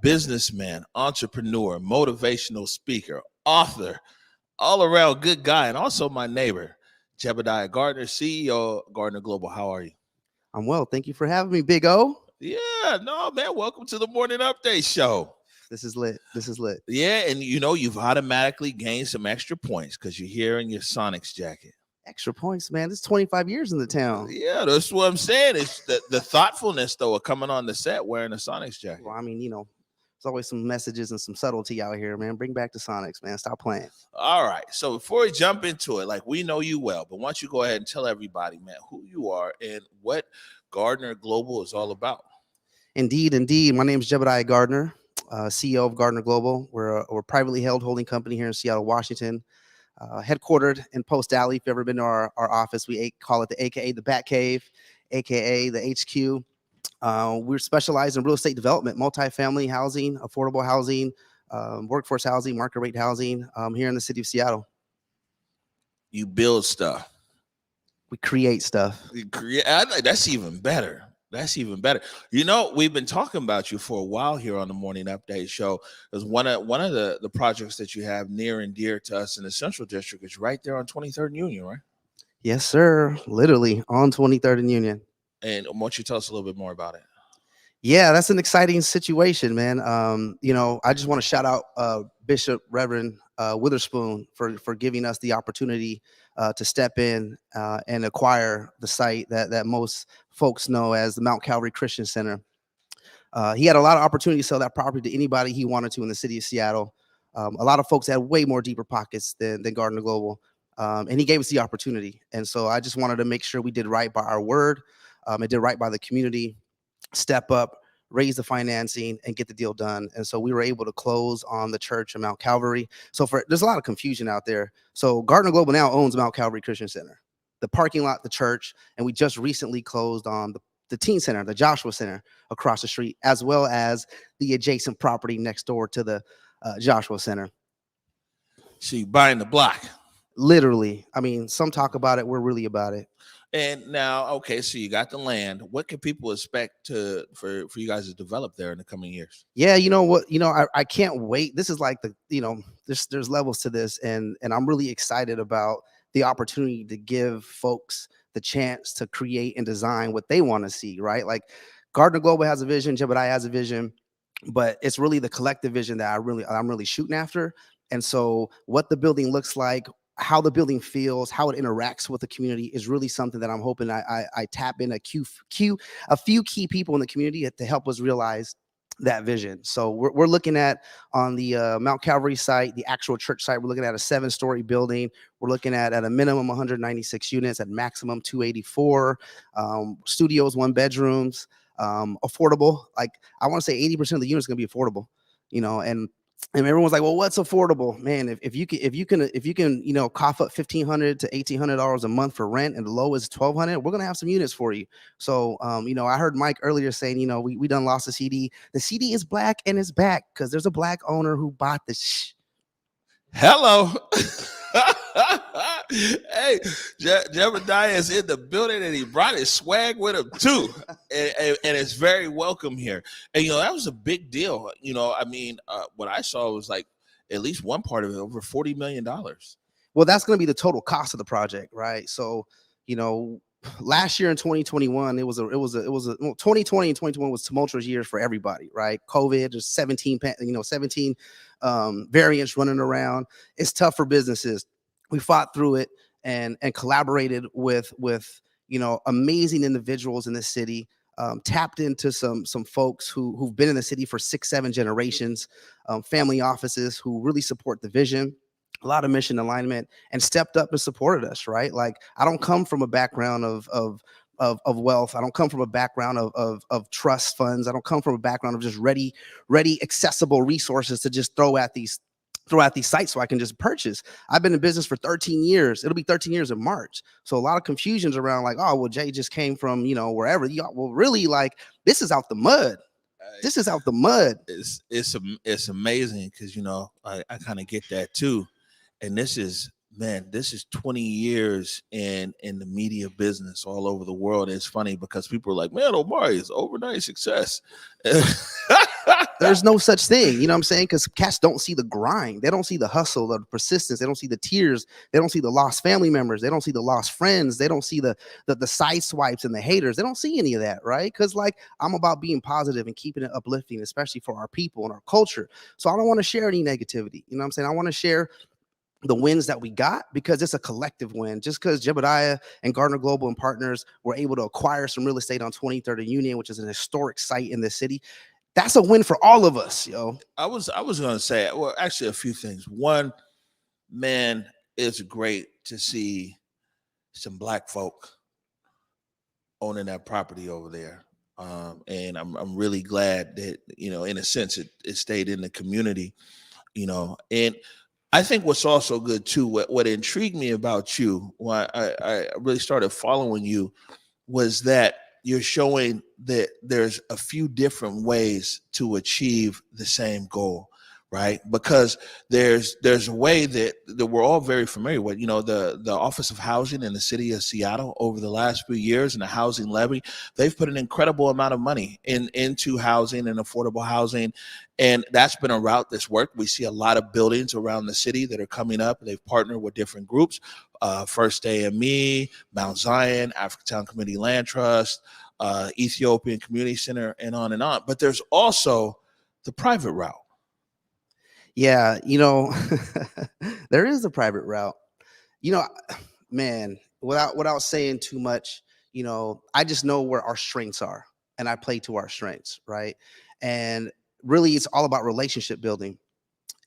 businessman, entrepreneur, motivational speaker, author, all-around good guy, and also my neighbor, Jaebadiah Gardner, CEO of GardnerGlobal. How are you? I'm well. Thank you for having me, Big O. Yeah, no, man. Welcome to the Morning Update Show. This is lit. This is lit. Yeah, and you've automatically gained some extra points because you're here in your Sonics jacket. Extra points, man. This is 25 years in the town. Yeah, that's what I'm saying. It's the thoughtfulness, though, of coming on the set wearing a Sonics jacket. Well, I mean, there's always some messages and some subtlety out here, man. Bring back the Sonics, man. Stop playing. All right. So before we jump into it, like, we know you well, but why don't you go ahead and tell everybody, man, who you are and what Gardner Global is all about. Indeed. My name is Jaebadiah Gardner, CEO of GardnerGlobal. We're a privately held holding company here in Seattle, Washington, headquartered in Post Alley. If you've ever been to our office, we call it the AKA the Bat Cave, AKA the HQ. We're specialized in real estate development, multifamily housing, affordable housing, workforce housing, market rate housing here in the city of Seattle. You build stuff. We create stuff. That's even better. That's even better. We've been talking about you for a while here on the Morning Update Show, because one of the projects that you have near and dear to us in the Central District is right there on 23rd and Union, right? Yes, sir. Literally on 23rd and Union. And why don't you tell us a little bit more about it? Yeah, that's an exciting situation, man. I just want to shout out Bishop Reverend Witherspoon for giving us the opportunity to step in and acquire the site that most folks know as the Mount Calvary Christian Center. He had a lot of opportunity to sell that property to anybody he wanted to in the city of Seattle. A lot of folks had way more deeper pockets than Gardner Global, and he gave us the opportunity. And so I just wanted to make sure we did right by our word, and did right by the community, step up, raise the financing, and get the deal done. And so we were able to close on the church in Mount Calvary. So there's a lot of confusion out there. So Gardner Global now owns Mount Calvary Christian Center, the parking lot, the church, and we just recently closed on the teen center, the Joshua Center across the street, as well as the adjacent property next door to the Joshua Center. So you buying the block. Literally. I mean, some talk about it. We're really about it. And now, okay, so you got the land. What can people expect for you guys to develop there in the coming years? Yeah, you know what? I can't wait. This is like there's levels to this, and I'm really excited about the opportunity to give folks the chance to create and design what they want to see, right? Like Gardner Global has a vision, Jaebadiah has a vision, but it's really the collective vision that I'm really shooting after. And so what the building looks like, how the building feels, how it interacts with the community is really something that I'm hoping I tap in a few key people in the community to help us realize that vision. So we're looking at, on the Mount Calvary site, the actual church site, we're looking at a 7-story building. We're looking at a minimum 196 units, at maximum 284, studios, 1 bedrooms, affordable. Like I want to say 80% of the units are going to be affordable, and everyone's like, well, what's affordable? Man, if you can cough up $1,500 to $1,800 a month for rent, and the low is $1,200, we're gonna have some units for you. So I heard Mike earlier saying, we done lost the CD. The CD is black and it's back because there's a black owner who bought this. Hello. Hey, Jaebadiah is in the building, and he brought his swag with him too, and it's very welcome here. And that was a big deal. What I saw was like at least one part of it over $40 million. Well, that's going to be the total cost of the project, right? So, last year in 2021, 2020 and 2021 was tumultuous years for everybody, right? COVID, there's 17 variants running around. It's tough for businesses. We fought through it and collaborated with amazing individuals in the city, tapped into some folks who've been in the city for 6-7 generations, family offices who really support the vision, a lot of mission alignment, and stepped up and supported us, right? Like I don't come from a background of wealth. I don't come from a background of trust funds. I don't come from a background of just ready, accessible resources to just throw at these sites so I can just purchase. I've been in business for 13 years. It'll be 13 years in March. So a lot of confusions around like, oh, well, Jay just came from, wherever. Well, really, like, this is out the mud. This is out the mud. It's amazing because, I kind of get that too. And this is 20 years in the media business all over the world. It's funny because people are like, man, Omari is overnight success. There's no such thing, you know what I'm saying? Because cats don't see the grind. They don't see the hustle, the persistence. They don't see the tears. They don't see the lost family members. They don't see the lost friends. They don't see the side swipes and the haters. They don't see any of that, right? Because like I'm about being positive and keeping it uplifting, especially for our people and our culture. So I don't want to share any negativity. You know what I'm saying? I want to share the wins that we got because it's a collective win. Just because Jaebadiah and Gardner Global and partners were able to acquire some real estate on 23rd and Union, which is an historic site in the city, that's a win for all of us, yo. I was gonna say, well, actually a few things. One, man, it's great to see some Black folk owning that property over there. And I'm really glad that, you know, in a sense it stayed in the community, you know. And I think what's also good too, what intrigued me about you, why I really started following you, was that you're showing that there's a few different ways to achieve the same goal, right? Because there's a way that we're all very familiar with. You know, the Office of Housing in the city of Seattle over the last few years and the housing levy, they've put an incredible amount of money into housing and affordable housing. And that's been a route that's worked. We see a lot of buildings around the city that are coming up. They've partnered with different groups, First AME, Mount Zion, Africatown Community Land Trust, Ethiopian Community Center, and on and on. But there's also the private route. Yeah, you know, there is a private route. You know, man, without saying too much, you know, I just know where our strengths are and I play to our strengths, right? And really it's all about relationship building.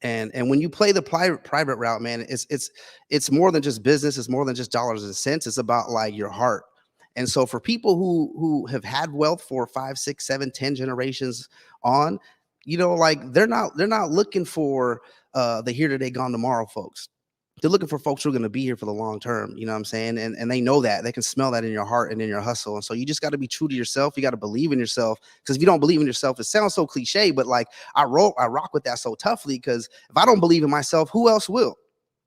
And when you play the private route, man, it's more than just business, it's more than just dollars and cents. It's about like your heart. And so for people who have had wealth for 5, 6, 7, 10 generations on, you know, like they're not looking for the here today, gone tomorrow folks. They're looking for folks who are going to be here for the long term. You know what I'm saying? And they know that. They can smell that in your heart and in your hustle. And so you just got to be true to yourself. You got to believe in yourself. Because if you don't believe in yourself, it sounds so cliche, but like I rock with that so toughly because if I don't believe in myself, who else will?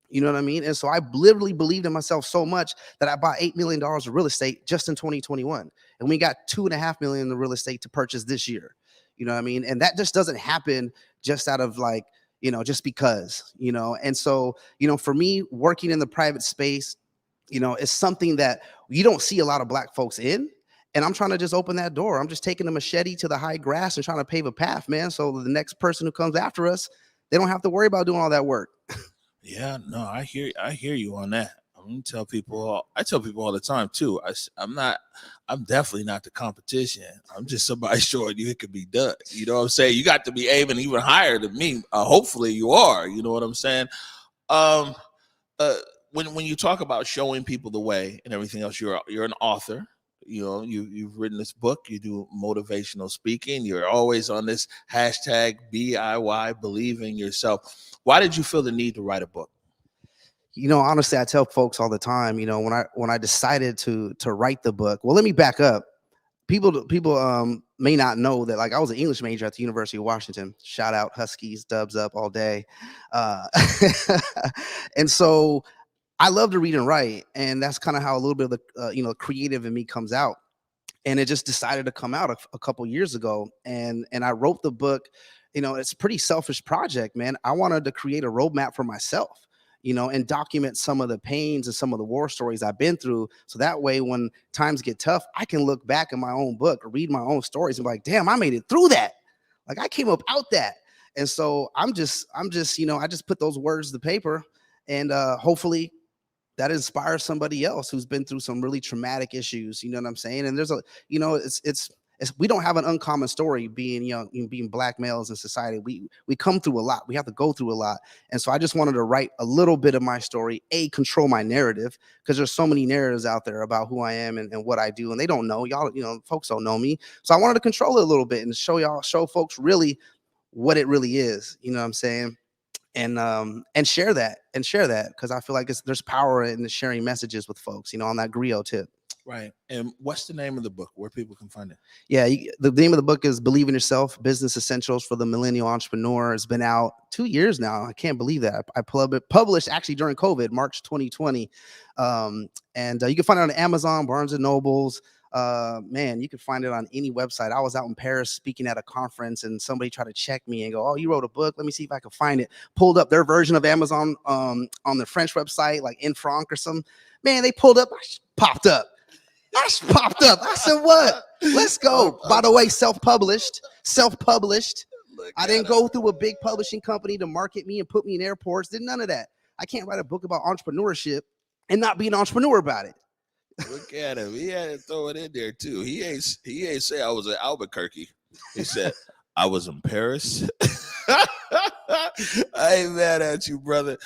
You know what I mean? And so I literally believed in myself so much that I bought $8 million of real estate just in 2021. And we got $2.5 million in real estate to purchase this year. You know what I mean? And that just doesn't happen just out of like, you know, just because, you know. And so, you know, for me, working in the private space, you know, is something that you don't see a lot of Black folks in. And I'm trying to just open that door. I'm just taking a machete to the high grass and trying to pave a path, man. So the next person who comes after us, they don't have to worry about doing all that work. Yeah, no, I hear you on that. I tell people all the time too. I'm definitely not the competition. I'm just somebody showing you it could be done. You know what I'm saying? You got to be aiming even higher than me. Hopefully you are. You know what I'm saying? When you talk about showing people the way and everything else, you're an author. You know, you've written this book. You do motivational speaking. You're always on this hashtag BIY, believe in yourself. Why did you feel the need to write a book? You know, honestly, I tell folks all the time, you know, when I decided to write the book, well, let me back up. People may not know that, like, I was an English major at the University of Washington. Shout out Huskies, dubs up all day. And so I love to read and write. And that's kind of how a little bit of the, you know, creative in me comes out. And it just decided to come out a couple years ago. And I wrote the book. You know, it's a pretty selfish project, man. I wanted to create a roadmap for myself, you know, and document some of the pains and some of the war stories I've been through. So that way, when times get tough, I can look back in my own book or read my own stories and be like, damn, I made it through that. Like I came up out that. And so I'm just, you know, I just put those words to paper and hopefully that inspires somebody else who's been through some really traumatic issues. You know what I'm saying? And there's a, you know, it's we don't have an uncommon story being young, being Black males in society. We come through a lot. We have to go through a lot. And so I just wanted to write a little bit of my story, control my narrative, because there's so many narratives out there about who I am and what I do. And they don't know, y'all, you know, folks don't know me. So I wanted to control it a little bit and show folks really what it really is. You know what I'm saying? And share that because I feel like there's power in sharing messages with folks, you know, on that griot tip. Right. And what's the name of the book where people can find it? Yeah, the name of the book is Believe in Yourself, Business Essentials for the Millennial Entrepreneur. It's been out 2 years now. I can't believe that. I published actually during COVID, March 2020. And you can find it on Amazon, Barnes & Nobles, man, you can find it on any website. I was out in Paris speaking at a conference, and somebody tried to check me and go, "Oh, you wrote a book? Let me see if I can find it." Pulled up their version of Amazon on the French website, like in franc or something. Man, they pulled up, popped up. I said, "What? Let's go." By the way, self-published. I didn't go through a big publishing company to market me and put me in airports. Did none of that. I can't write a book about entrepreneurship and not be an entrepreneur about it. Look at him. He had to throw it in there too. He ain't say I was in Albuquerque. He said I was in Paris. I ain't mad at you, brother.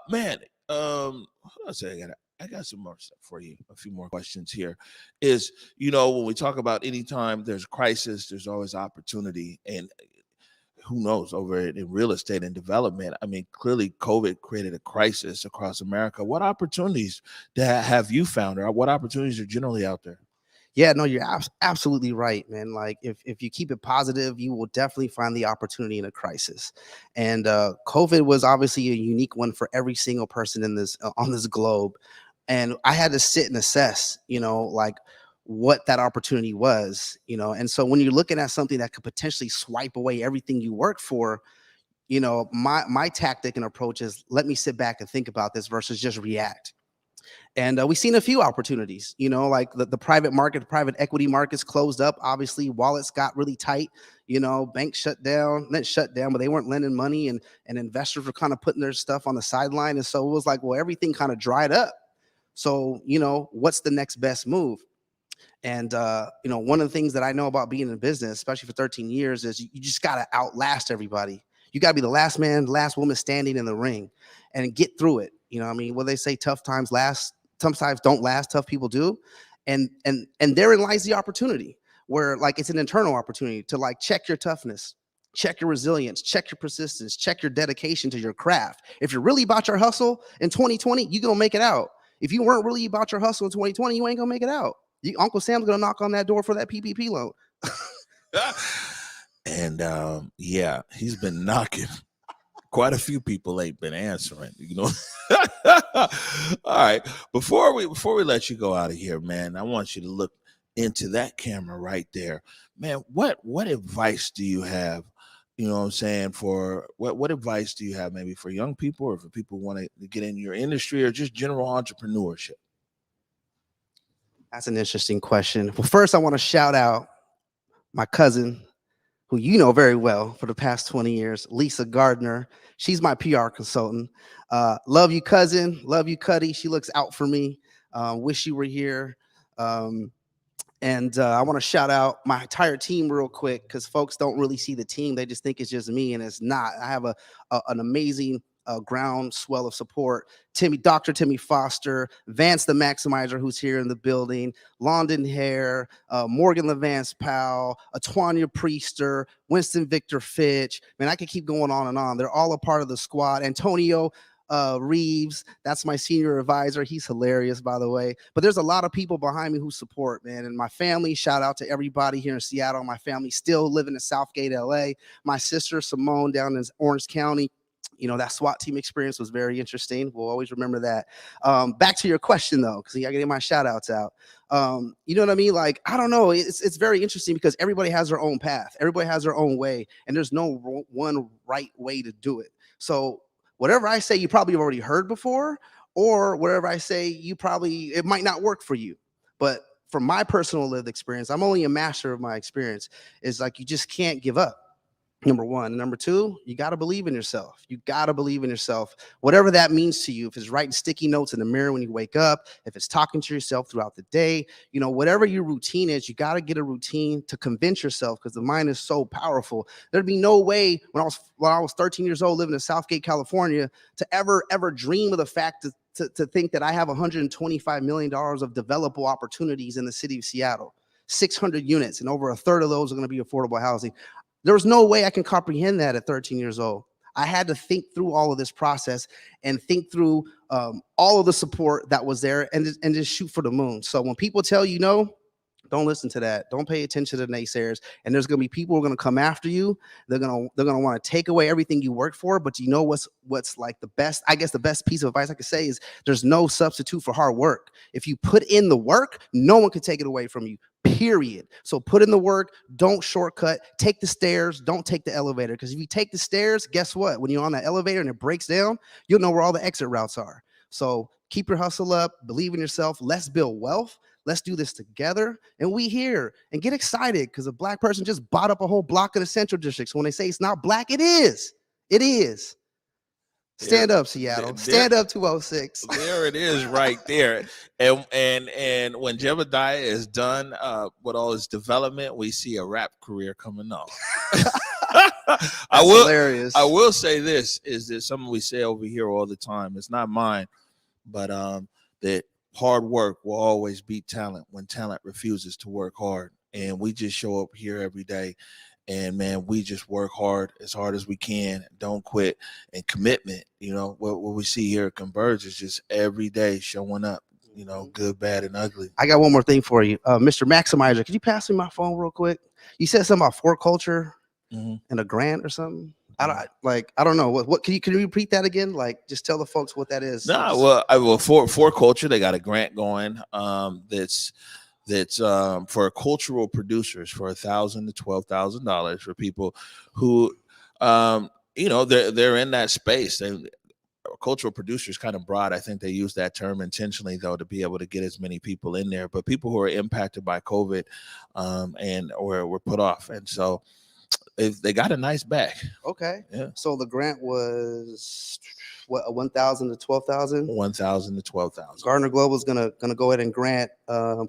Man, hold on a second. I got some more stuff for you. A few more questions here. Is, when we talk about anytime there's crisis, there's always opportunity. And who knows, over in real estate and development, I mean, clearly COVID created a crisis across America. What opportunities have you found, or what opportunities are generally out there? Yeah, no, you're absolutely right, man. Like if you keep it positive, you will definitely find the opportunity in a crisis. And COVID was obviously a unique one for every single person in this on this globe. And I had to sit and assess, like what that opportunity was, And so when you're looking at something that could potentially swipe away everything you work for, my tactic and approach is let me sit back and think about this versus just react. And we've seen a few opportunities, like the private market, private equity markets closed up. Obviously, wallets got really tight. Banks shut down, but they weren't lending money, and investors were kind of putting their stuff on the sideline. And so it was like, well, everything kind of dried up. So, what's the next best move? And, one of the things that I know about being in business, especially for 13 years, is you just got to outlast everybody. You got to be the last man, last woman standing in the ring and get through it. What they say, tough times last, sometimes don't last, tough people do. And therein lies the opportunity where like it's an internal opportunity to like check your toughness, check your resilience, check your persistence, check your dedication to your craft. If you're really about your hustle in 2020, you're going to make it out. If you weren't really about your hustle in 2020, you ain't going to make it out. Uncle Sam's going to knock on that door for that PPP loan. And yeah, he's been knocking. Quite a few people ain't been answering, All right. Before we let you go out of here, man, I want you to look into that camera right there. Man, what advice do you have? You know what I'm saying? For what advice do you have maybe for young people or for people who want to get in your industry or just general entrepreneurship? That's an interesting question. Well, first, I want to shout out my cousin, who you know very well for the past 20 years, Lisa Gardner. She's my PR consultant. Love you, cousin. Love you, Cuddy. She looks out for me. Wish you were here. And I want to shout out my entire team real quick because folks don't really see the team. They just think it's just me, and it's not. I have an amazing groundswell of support. Dr. Timmy Foster, Vance the Maximizer, who's here in the building, London Hare, Morgan LeVance Powell, Atwania Priester, Winston Victor Fitch. Man, I could keep going on and on. They're all a part of the squad. Antonio Reeves, that's my senior advisor. He's hilarious, by the way. But there's a lot of people behind me who support, man. And my family, shout out to everybody here in Seattle. My family still living in Southgate, LA. My sister, Simone, down in Orange County. That SWAT team experience was very interesting. We'll always remember that. Back to your question, though, because I got to get my shout outs out. You know what I mean? Like, I don't know. It's very interesting because everybody has their own path. Everybody has their own way. And there's no one right way to do it. So whatever I say, you probably already heard before, or whatever I say, it might not work for you. But from my personal lived experience, I'm only a master of my experience, is like you just can't give up. Number one. Number two, you got to believe in yourself. You got to believe in yourself, whatever that means to you. If it's writing sticky notes in the mirror when you wake up, if it's talking to yourself throughout the day, whatever your routine is, you got to get a routine to convince yourself because the mind is so powerful. There'd be no way when I was 13 years old living in Southgate, California, to ever dream of the fact to think that I have $125 million of developable opportunities in the city of Seattle, 600 units, and over a third of those are going to be affordable housing. There was no way I can comprehend that at 13 years old. I had to think through all of this process and think through all of the support that was there and just shoot for the moon. So when people tell you no, Don't listen to that. Don't pay attention to the naysayers. And there's gonna be people who are gonna come after you. They're gonna want to take away everything you work for. But you know what's like the best? I guess the best piece of advice I could say is there's no substitute for hard work. If you put in the work, no one can take it away from you. Period. So put in the work. Don't shortcut. Take the stairs. Don't take the elevator. Because if you take the stairs, guess what? When you're on that elevator and it breaks down, you'll know where all the exit routes are. So keep your hustle up. Believe in yourself. Let's build wealth. Let's do this together. And we here. And get excited because a black person just bought up a whole block of the Central District. So when they say it's not black, it is. It is. Stand up, Seattle. Stand up, 206. There it is right there. And when Jaebadiah is done with all his development, we see a rap career coming on. Hilarious. I will say this is that something we say over here all the time. It's not mine, but that hard work will always beat talent when talent refuses to work hard. And we just show up here every day. And man, we just work hard as we can. Don't quit. And commitment, you know, what we see here at Converge is just every day showing up, you know, good, bad, and ugly. I got one more thing for you. Mr. Maximizer, could you pass me my phone real quick? You said something about for culture and a grant or something. I don't know. What can you repeat that again? Like, just tell the folks what that is. For culture, they got a grant going that's for cultural producers for $1,000 to $12,000 for people who, you know, they're in that space. Cultural producers kind of broad. I think they use that term intentionally, though, to be able to get as many people in there. But people who are impacted by COVID or were put off, and so they got a nice bag. Okay. Yeah. So the grant was what, 1,000 to 12,000? 1,000 to 12,000. GardnerGlobal is gonna go ahead and grant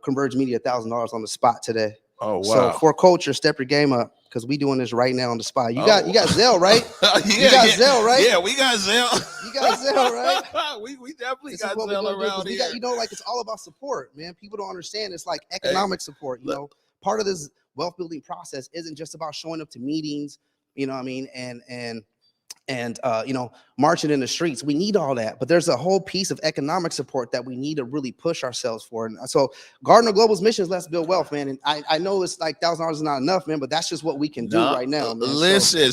Converge Media $1,000 on the spot today. Oh wow! So for culture, step your game up because we doing this right now on the spot. You got Zelle, right? You got Zelle, right? Yeah, we got Zelle. You got Zelle, right? we definitely got Zelle around here. You know, like it's all about support, man. People don't understand. It's like economic support. You know, part of this wealth building process isn't just about showing up to meetings. You know what I mean? And you know, marching in the streets. We need all that, but there's a whole piece of economic support that we need to really push ourselves for. And so GardnerGlobal's mission is let's build wealth, man. And I know it's like $1,000 is not enough, man, but that's just what we can do right now, man. Listen,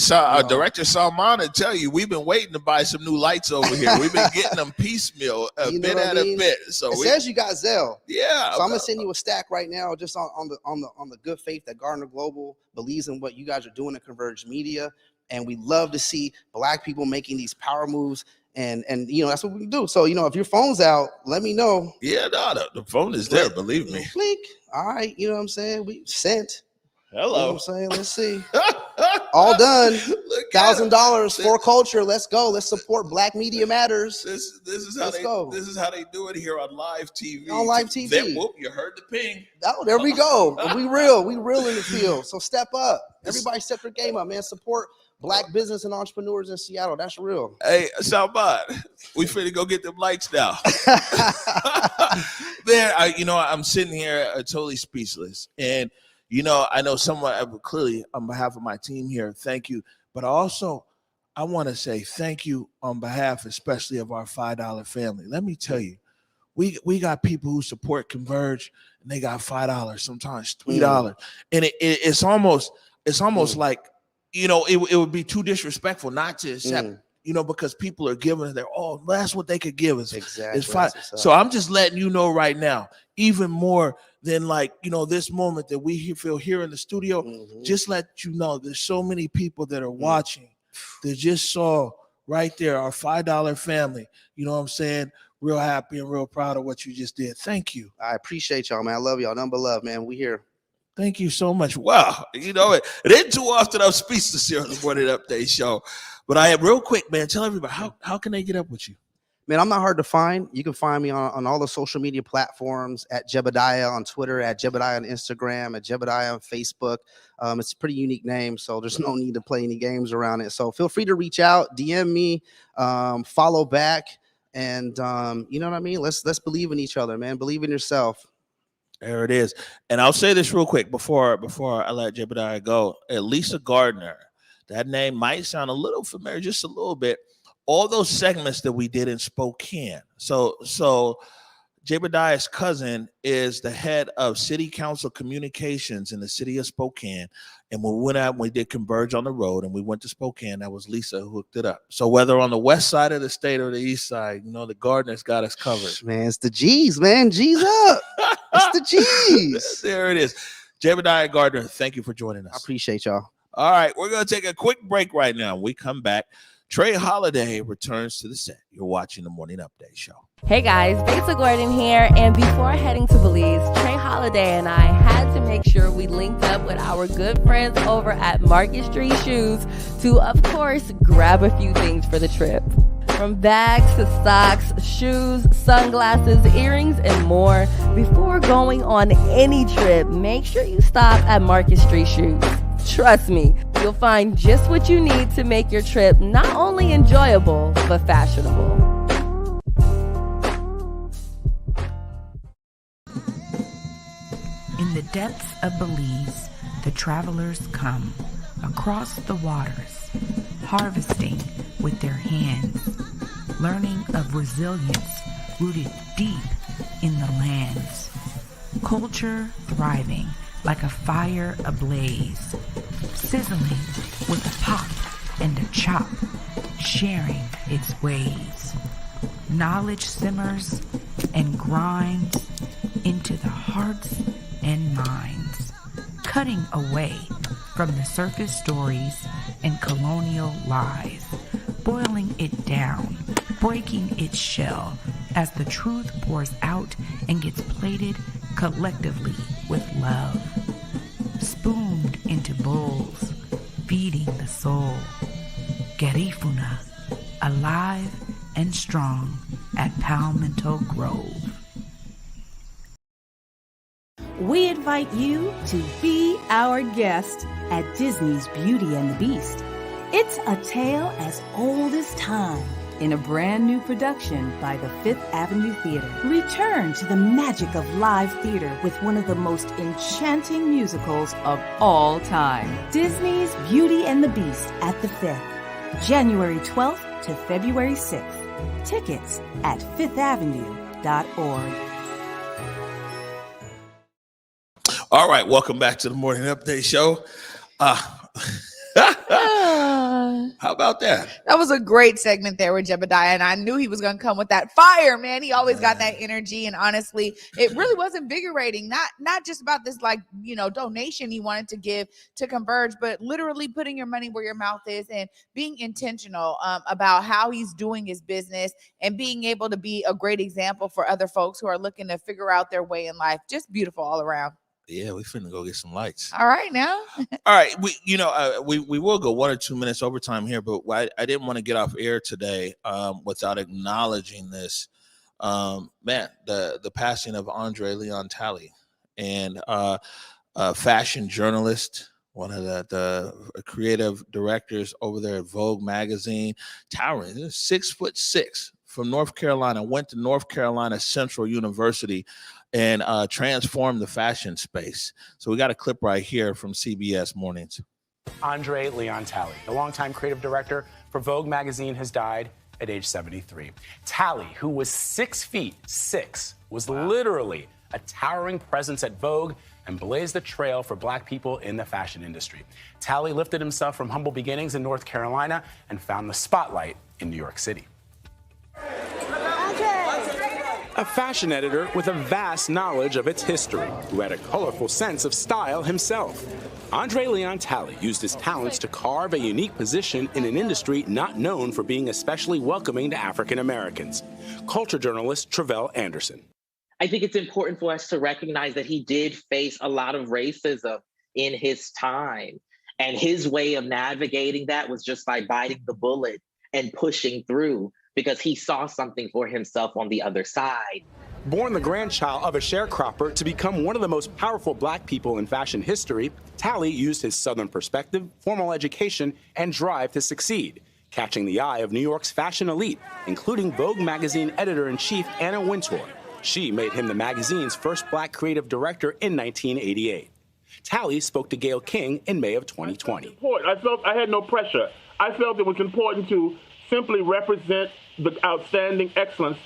Director Salman will tell you, we've been waiting to buy some new lights over here. We've been getting them piecemeal, a bit at a bit. So it says you got Zelle. Yeah. So I'm gonna send you a stack right now, just on the good faith that GardnerGlobal believes in what you guys are doing at Converge Media. And we love to see Black people making these power moves. And you know, that's what we do. So, you know, if your phone's out, let me know. Yeah, no, the phone is there, believe me. Click. All right, you know what I'm saying? We sent. Hello. You know what I'm saying? Let's see. All done. $1,000 for culture. Let's go. Let's support Black Media Matters. This is how they do it here on live TV. On live TV. Then, whoop, you heard the ping. Oh, there we go. We real in the field. So step up. Everybody step your game up, man. Support Black business and entrepreneurs in Seattle. That's real. Hey, Salman, we finna go get them lights now. Man, I'm sitting here totally speechless. And, you know, I know someone clearly on behalf of my team here, thank you. But also, I want to say thank you on behalf, especially of our $5 family. Let me tell you, we got people who support Converge, and they got $5, sometimes $3. And it's almost like, you know, it would be too disrespectful not to accept, you know, because people are giving that's what they could give us. Exactly. It's fine. So I'm just letting you know right now, even more than like, you know, this moment that we feel here in the studio, just let you know there's so many people that are watching that just saw right there our $5 family. You know what I'm saying? Real happy and real proud of what you just did. Thank you. I appreciate y'all, man. I love y'all. Nothing but love, man. We here. Thank you so much. Wow. You know, it ain't too often I'm speechless here on the Morning Update show. But I am real quick, man. Tell everybody, how can they get up with you? Man, I'm not hard to find. You can find me on all the social media platforms at Jaebadiah on Twitter, at Jaebadiah on Instagram, at Jaebadiah on Facebook. It's a pretty unique name, so there's no need to play any games around it. So feel free to reach out, DM me, follow back, and you know what I mean? Let's believe in each other, man. Believe in yourself. There it is. And I'll say this real quick before I let Jaebadiah go. Lisa Gardner, that name might sound a little familiar, just a little bit. All those segments that we did in Spokane. So Jaebadiah's cousin is the head of city council communications in the city of Spokane. And when we went out and we did Converge on the road and we went to Spokane, that was Lisa who hooked it up. So whether on the west side of the state or the east side, the Gardner's got us covered. Man, it's the G's, man. G's up. It's the G's. There it is. Jaebadiah Gardner, thank you for joining us. I appreciate y'all. All right, we're going to take a quick break right now. When we come back, Trey Holiday returns to the set. You're watching the Morning Update Show. Hey guys, Belle Gordon here, and before heading to Belize, Trey Holiday and I had to make sure we linked up with our good friends over at Market Street Shoes to, of course, grab a few things for the trip. From bags to socks, shoes, sunglasses, earrings, and more. Before going on any trip, make sure you stop at Market Street Shoes. Trust me, you'll find just what you need to make your trip not only enjoyable, but fashionable. In the depths of Belize, the travelers come across the waters, harvesting with their hands, learning of resilience rooted deep in the lands, culture thriving like a fire ablaze, sizzling with a pop and a chop, sharing its ways. Knowledge simmers and grinds into the hearts and minds, cutting away from the surface stories and colonial lies, boiling it down, breaking its shell as the truth pours out and gets plated collectively with love, spooned into bowls, feeding the soul. Garifuna, alive and strong at Palmetto Grove. We invite you to be our guest at Disney's Beauty and the Beast. It's a tale as old as time in a brand new production by the Fifth Avenue Theater. Return to the magic of live theater with one of the most enchanting musicals of all time. Disney's Beauty and the Beast at the Fifth, January 12th to February 6th. Tickets at fifthavenue.org. All right, welcome back to the Morning Update Show. How about that? That was a great segment there with Jaebadiah, and I knew he was going to come with that fire, man. He always got that energy, and honestly, it really was invigorating. Not just about this, donation he wanted to give to Converge, but literally putting your money where your mouth is and being intentional about how he's doing his business and being able to be a great example for other folks who are looking to figure out their way in life. Just beautiful all around. Yeah, we finna go get some lights. All right, now. All right, we will go 1 or 2 minutes overtime here, but I didn't want to get off air today without acknowledging this. The passing of Andre Leon Talley, and a fashion journalist, one of the creative directors over there at Vogue magazine, towering, 6'6", from North Carolina, went to North Carolina Central University and transformed the fashion space. So we got a clip right here from CBS Mornings. Andre Leon Talley, the longtime creative director for Vogue magazine, has died at age 73. Talley, who was 6'6", was literally a towering presence at Vogue and blazed the trail for Black people in the fashion industry. Talley lifted himself from humble beginnings in North Carolina and found the spotlight in New York City. A fashion editor with a vast knowledge of its history, who had a colorful sense of style himself. Andre Leon Talley used his talents to carve a unique position in an industry not known for being especially welcoming to African Americans. Culture journalist Travell Anderson. I think it's important for us to recognize that he did face a lot of racism in his time. And his way of navigating that was just by biting the bullet and pushing through, because he saw something for himself on the other side. Born the grandchild of a sharecropper to become one of the most powerful Black people in fashion history, Talley used his Southern perspective, formal education, and drive to succeed, catching the eye of New York's fashion elite, including Vogue magazine editor-in-chief Anna Wintour. She made him the magazine's first Black creative director in 1988. Talley spoke to Gayle King in May of 2020. I felt I had no pressure. I felt it was important to simply represent the outstanding excellence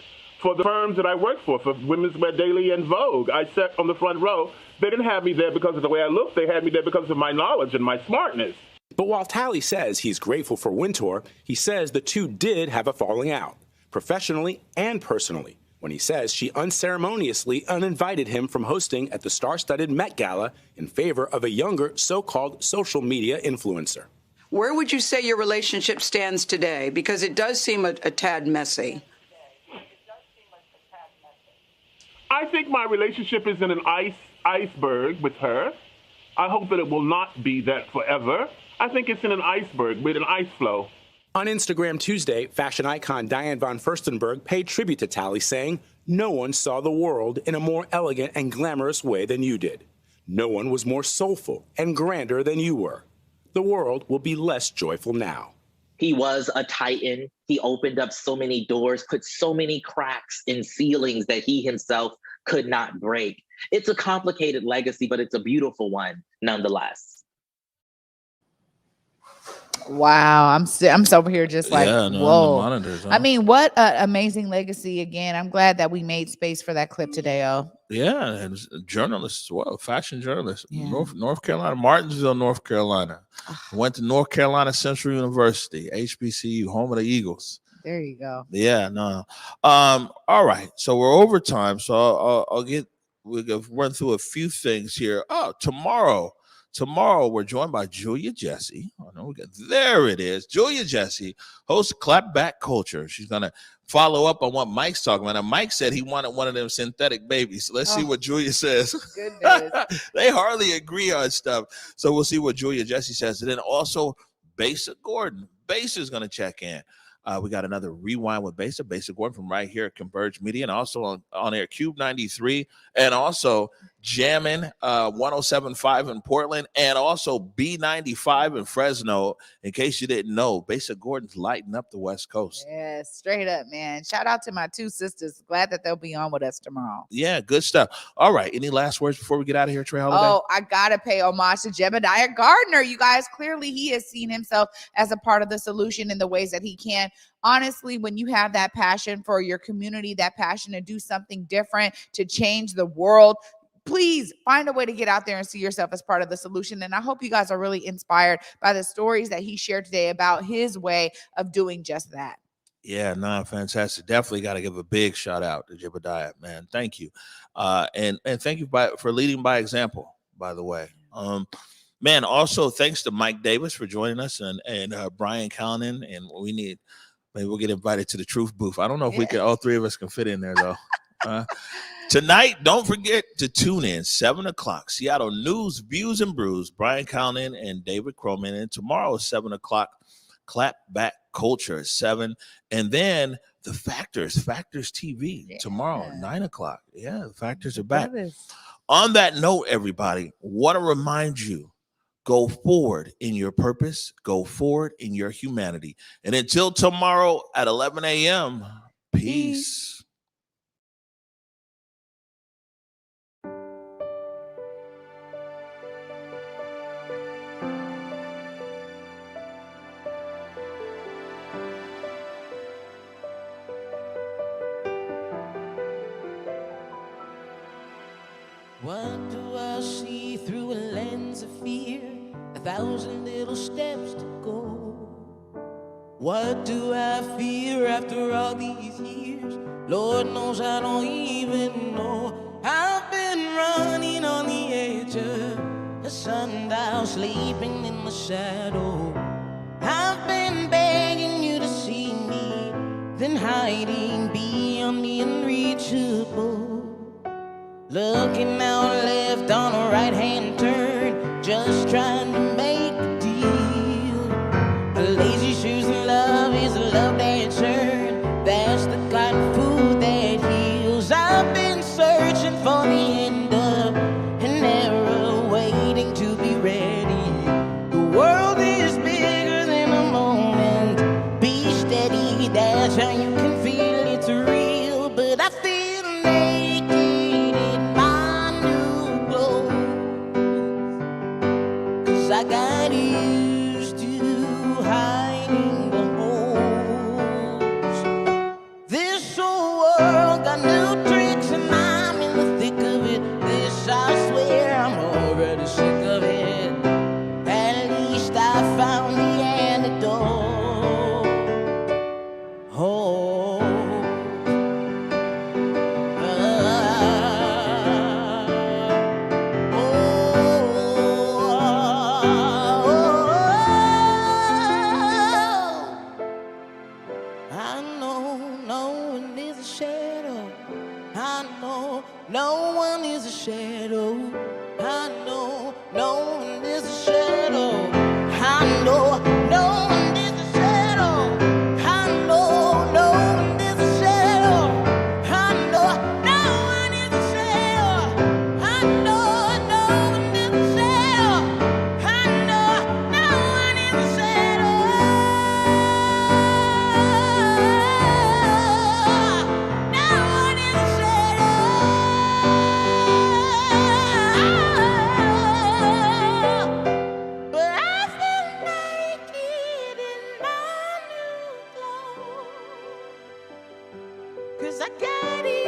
for the firms that I work for Women's Wear Daily and Vogue. I sat on the front row. They didn't have me there because of the way I looked. They had me there because of my knowledge and my smartness. But while Talley says he's grateful for Wintour, he says the two did have a falling out, professionally and personally, when he says she unceremoniously uninvited him from hosting at the star-studded Met Gala in favor of a younger so-called social media influencer. Where would you say your relationship stands today? Because it does seem a tad messy. I think my relationship is in an iceberg with her. I hope that it will not be that forever. I think it's in an iceberg with an ice flow. On Instagram Tuesday, fashion icon Diane von Furstenberg paid tribute to Talley, saying, "No one saw the world in a more elegant and glamorous way than you did. No one was more soulful and grander than you were. The world will be less joyful now." He was a titan. He opened up so many doors, put so many cracks in ceilings that he himself could not break. It's a complicated legacy, but it's a beautiful one nonetheless. Wow, I'm over here just like, whoa. Monitors, huh? I mean, what an amazing legacy again. I'm glad that we made space for that clip today, Yeah, and journalists as well, fashion journalists. Yeah. North Carolina, Martinsville, North Carolina. Went to North Carolina Central University, HBCU, home of the Eagles. There you go. Yeah, no. All right, so we're over time, so we'll run through a few things here. Oh, Tomorrow, we're joined by Julia Jesse. Oh, no, there it is. Julia Jesse, host of Clapback Culture. She's going to follow up on what Mike's talking about. Now, Mike said he wanted one of them synthetic babies. So let's see what Julia says. Goodness. They hardly agree on stuff. So we'll see what Julia Jesse says. And then also, Besa Gordon. Besa is going to check in. We got another Rewind with Besa Gordon from right here at Converge Media, and also on air Cube 93, and also Jammin' 107.5 in Portland, and also B95 in Fresno. In case you didn't know, Besa Gordon's lighting up the West Coast. Yeah, straight up, man. Shout out to my two sisters. Glad that they'll be on with us tomorrow. Yeah, good stuff. All right, any last words before we get out of here, Trey Holiday? Oh, I gotta pay homage to Jaebadiah Gardner. You guys, clearly he has seen himself as a part of the solution in the ways that he can. Honestly, when you have that passion for your community, that passion to do something different, to change the world, please find a way to get out there and see yourself as part of the solution. And I hope you guys are really inspired by the stories that he shared today about his way of doing just that. Yeah, no, fantastic. Definitely got to give a big shout out to Jaebadiah, man. Thank you. And thank you for leading by example, by the way. Man, also thanks to Mike Davis for joining us and Brian Callinan. And maybe we'll get invited to the Truth Booth. I don't know if we can, all three of us can fit in there though. Tonight, don't forget to tune in 7 o'clock. Seattle News, Views and Brews, Brian Callinan and David Croman. And tomorrow is 7 o'clock, Clapback Culture at 7. And then the Factors TV tomorrow, 9 o'clock. Yeah, the Factors are back. On that note, everybody, want to remind you, go forward in your purpose, go forward in your humanity. And until tomorrow at 11 a.m., peace. What do I see through a lens of fear? 1,000 little steps to go. What do I fear after all these years? Lord knows I don't even know. I've been running on the edge of a sundial, sleeping in the shadow. I've been begging you to see me, then hiding beyond the unreachable. Looking out left on a right-hand turn, just trying to make a deal. A lazy shoes and love is a love that turn. That's the kind of food that heals. I've been searching for the end of an era, waiting to be ready. The world is bigger than a moment. Be steady, that's how you can feel it's real. But I feel naked. I got used to hiding the holes. no one is a shadow. I know no one is a shadow. I know no one is a shadow. I know no one is a shadow. I know no one is a shadow. I know no one is a shadow. I know no one is a shadow. No one is a shadow. But I feel naked in my new clothes, 'cause I got it.